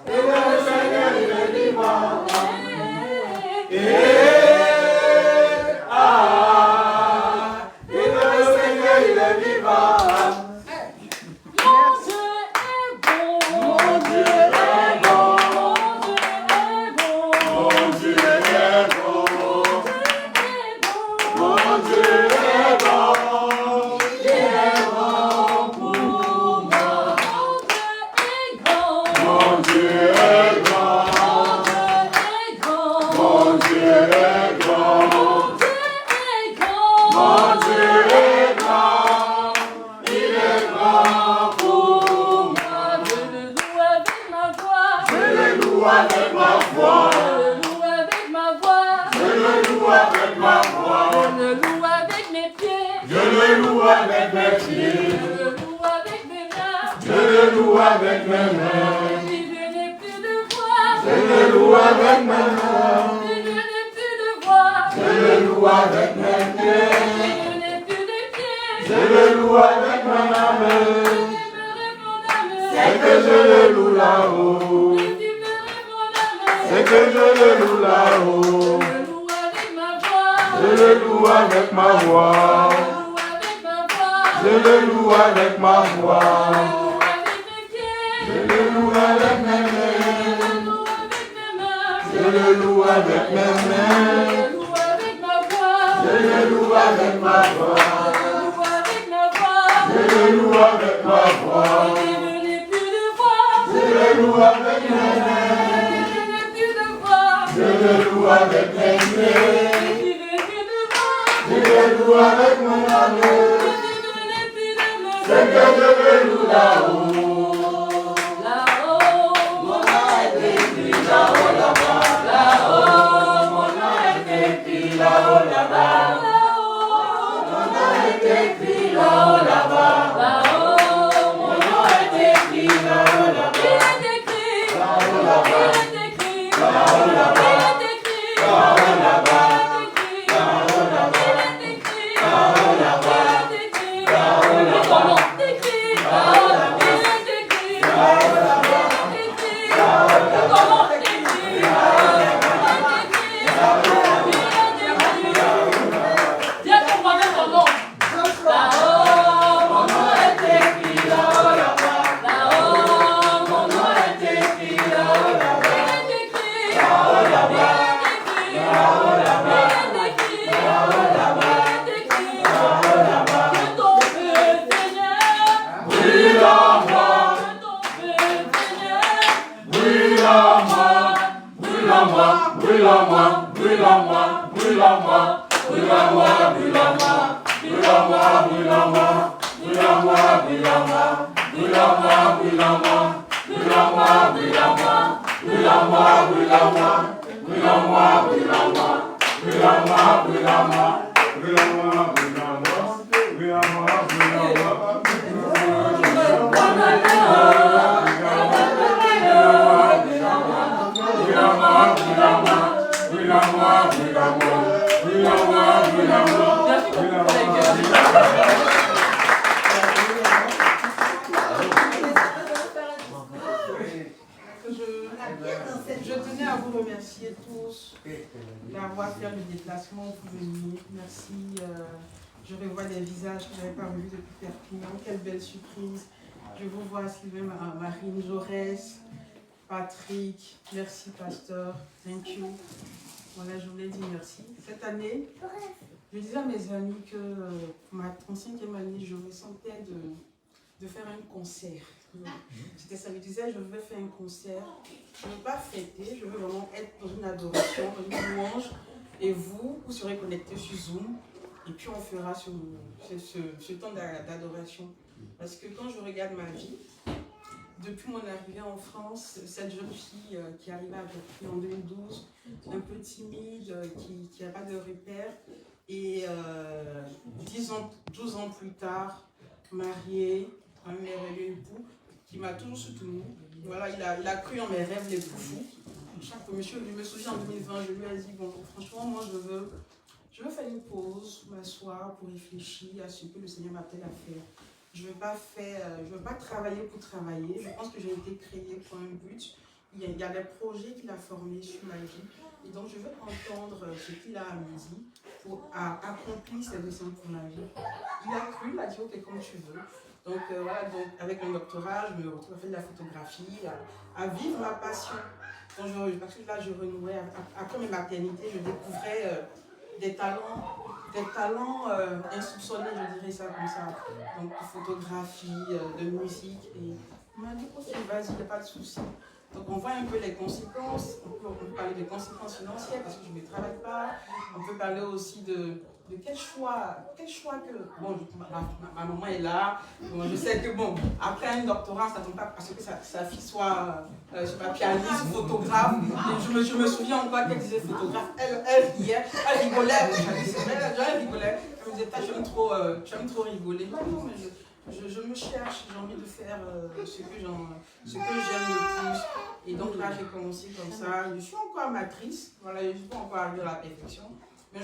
Élevons le Seigneur, il est vivant. Élevons le Seigneur, il est vivant. Mon Dieu est bon. Mon Dieu est bon. Mon Dieu est bon. Mon Dieu est bon. Il est bon pour moi. Mon Dieu est grand. Mon Dieu est grand. Mon Dieu est grand. Il est grand pour moi. Je le loue avec ma voix. Je le loue avec ma voix. Je le loue avec ma voix. Je le loue avec mes pieds. Je le loue avec mes pieds. Je le loue avec mes mains. Je le loue avec mes mains. Je n'ai plus de voix. Je le loue avec mes mains. Je n'ai plus de voix. Je le loue avec mes pieds. Je n'ai plus de pieds. Je le loue avec mes mains. C'est que je le loue là-haut. C'est que je le loue là-haut. Je le loue avec ma voix. Je le loue avec ma voix. Je le loue avec mes mains. Je le loue avec mes mains. Je le loue avec ma voix. Je le loue avec ma voix. Je le loue Je le loue avec mes pieds. Je le loue avec mon amour. C'est que je le loue là-haut. Là-haut, mon nom est écrit là-haut, là-bas. Là-haut, mon nom est écrit là-haut, là-bas. Mon nom est écrit là-haut, là-bas. Là-haut, mon nom est écrit là-haut, là-bas. Il est écrit là-haut, là-bas. Il est écrit là-haut, là-bas. Il est écrit là-haut, là-bas. Il est écrit là-haut, là-bas. Il est écrit là-haut, là-bas. Je tenais à vous remercier tous d'avoir fait le déplacement pour venir. Merci. Je revois des visages que je n'avais pas revus depuis Perpignan. Quelle belle surprise. Je vous vois Sylvain, Marine, Jaurès, Patrick. Merci, pasteur. Thank you. Voilà, je voulais dire merci. Cette année, je disais à mes amis que pour ma 35e année, je me sentais de faire un concert. C'était ça, je disais, je veux faire un concert. Je ne veux pas fêter, je veux vraiment être dans une adoration, dans une louange. Et vous serez connectés sur Zoom. Et puis on fera ce temps d'adoration. Parce que quand je regarde ma vie, depuis mon arrivée en France, cette jeune fille qui arrivait à Berkeley en 2012, un peu timide, qui n'a pas de repères, et 12 ans plus tard, mariée, un merveilleux époux, qui m'a toujours soutenue. Voilà, il a cru en mes rêves les plus fous. Chaque monsieur, je me souviens en 2020, je lui ai dit, bon, franchement, moi je veux faire une pause, m'asseoir pour réfléchir à ce que le Seigneur m'appelle à faire. Je ne veux pas travailler pour travailler. Je pense que j'ai été créée pour un but. Il y a des projets qu'il a formés sur ma vie. Et donc, je veux entendre ce qu'il a à me dire pour accomplir ses desseins pour ma vie. Il a cru, il a dit, ok, comme tu veux. Donc, voilà, donc, avec un doctorat, je me retrouve à faire de la photographie, à vivre ma passion. Parce que là, je renouais. Après mes maternités, je découvrais des talents insoupçonnés, je dirais ça comme ça. Donc, de photographie, de musique. Et il m'a dit, ok, vas-y, il n'y a pas de souci. Donc, on voit un peu les conséquences. On peut parler des conséquences financières parce que je ne travaille pas. On peut parler aussi de quel choix que... Bon, ma maman est là. Bon, je sais que, bon, après un doctorat, ça ne tombe pas parce que sa fille soit pianiste, photographe. Et je me souviens encore qu'elle disait photographe. Elle rigolait. Elle rigolait. Elle me disait, tu aimes trop rigoler. Non, mais je me cherche, j'ai envie de faire ce que j'aime le plus. Et donc là, j'ai commencé comme ça. Je suis encore amatrice. Voilà, je ne suis pas encore arrivée à la perfection. Mais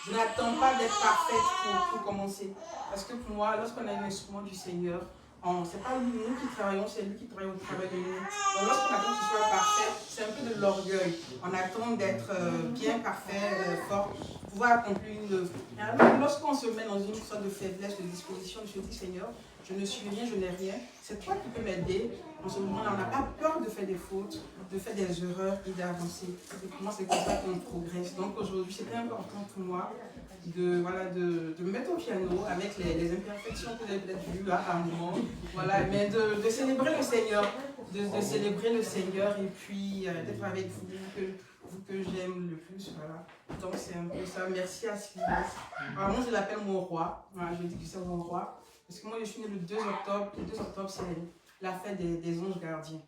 je n'attends pas d'être parfaite pour commencer. Parce que pour moi, lorsqu'on a un instrument du Seigneur, ce n'est pas nous qui travaillons, c'est lui qui travaille au travail de nous. Donc lorsqu'on attend que ce soit parfait, c'est un peu de l'orgueil. On attend d'être bien parfait, fort, pour pouvoir accomplir une œuvre. Et alors, lorsqu'on se met dans une sorte de faiblesse, de disposition, je dis, Seigneur, je ne suis rien, je n'ai rien. C'est toi qui peux m'aider. En ce moment-là, on n'a pas peur de faire des fautes, de faire des erreurs et d'avancer. Et pour moi, c'est comme ça qu'on progresse. Donc aujourd'hui, c'était important pour moi de me mettre au piano avec les imperfections que vous avez peut-être vues là, par moment. Voilà, mais de célébrer le Seigneur, de célébrer le Seigneur et puis d'être avec vous que j'aime le plus. Voilà. Donc c'est un peu ça. Merci à Sylvie. Alors moi je l'appelle mon roi. Voilà, je dis que c'est mon roi. Parce que moi je suis née le 2 octobre. Le 2 octobre c'est la fête des anges gardiens.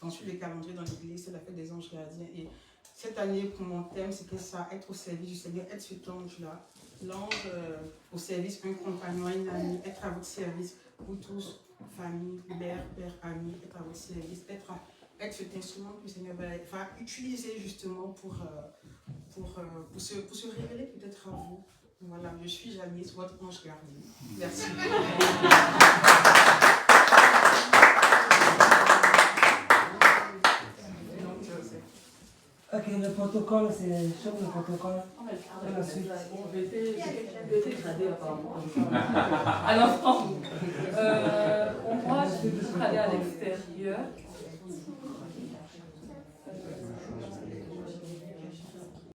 Ensuite les calendriers dans l'église, c'est la fête des anges gardiens. Et cette année, pour mon thème, c'était ça, être au service du Seigneur, être cet ange-là. L'ange au service, un compagnon, une amie, être à votre service, vous tous, famille, mère, père, amis, être à votre service, être cet instrument que le Seigneur va utiliser justement pour se révéler peut-être à vous. Voilà, je suis Janice, votre ange gardien. Merci. Ok, le protocole, c'est sur le protocole. La suite. J'ai été gradée apparemment. Alors, moi, je suis gradée à l'extérieur.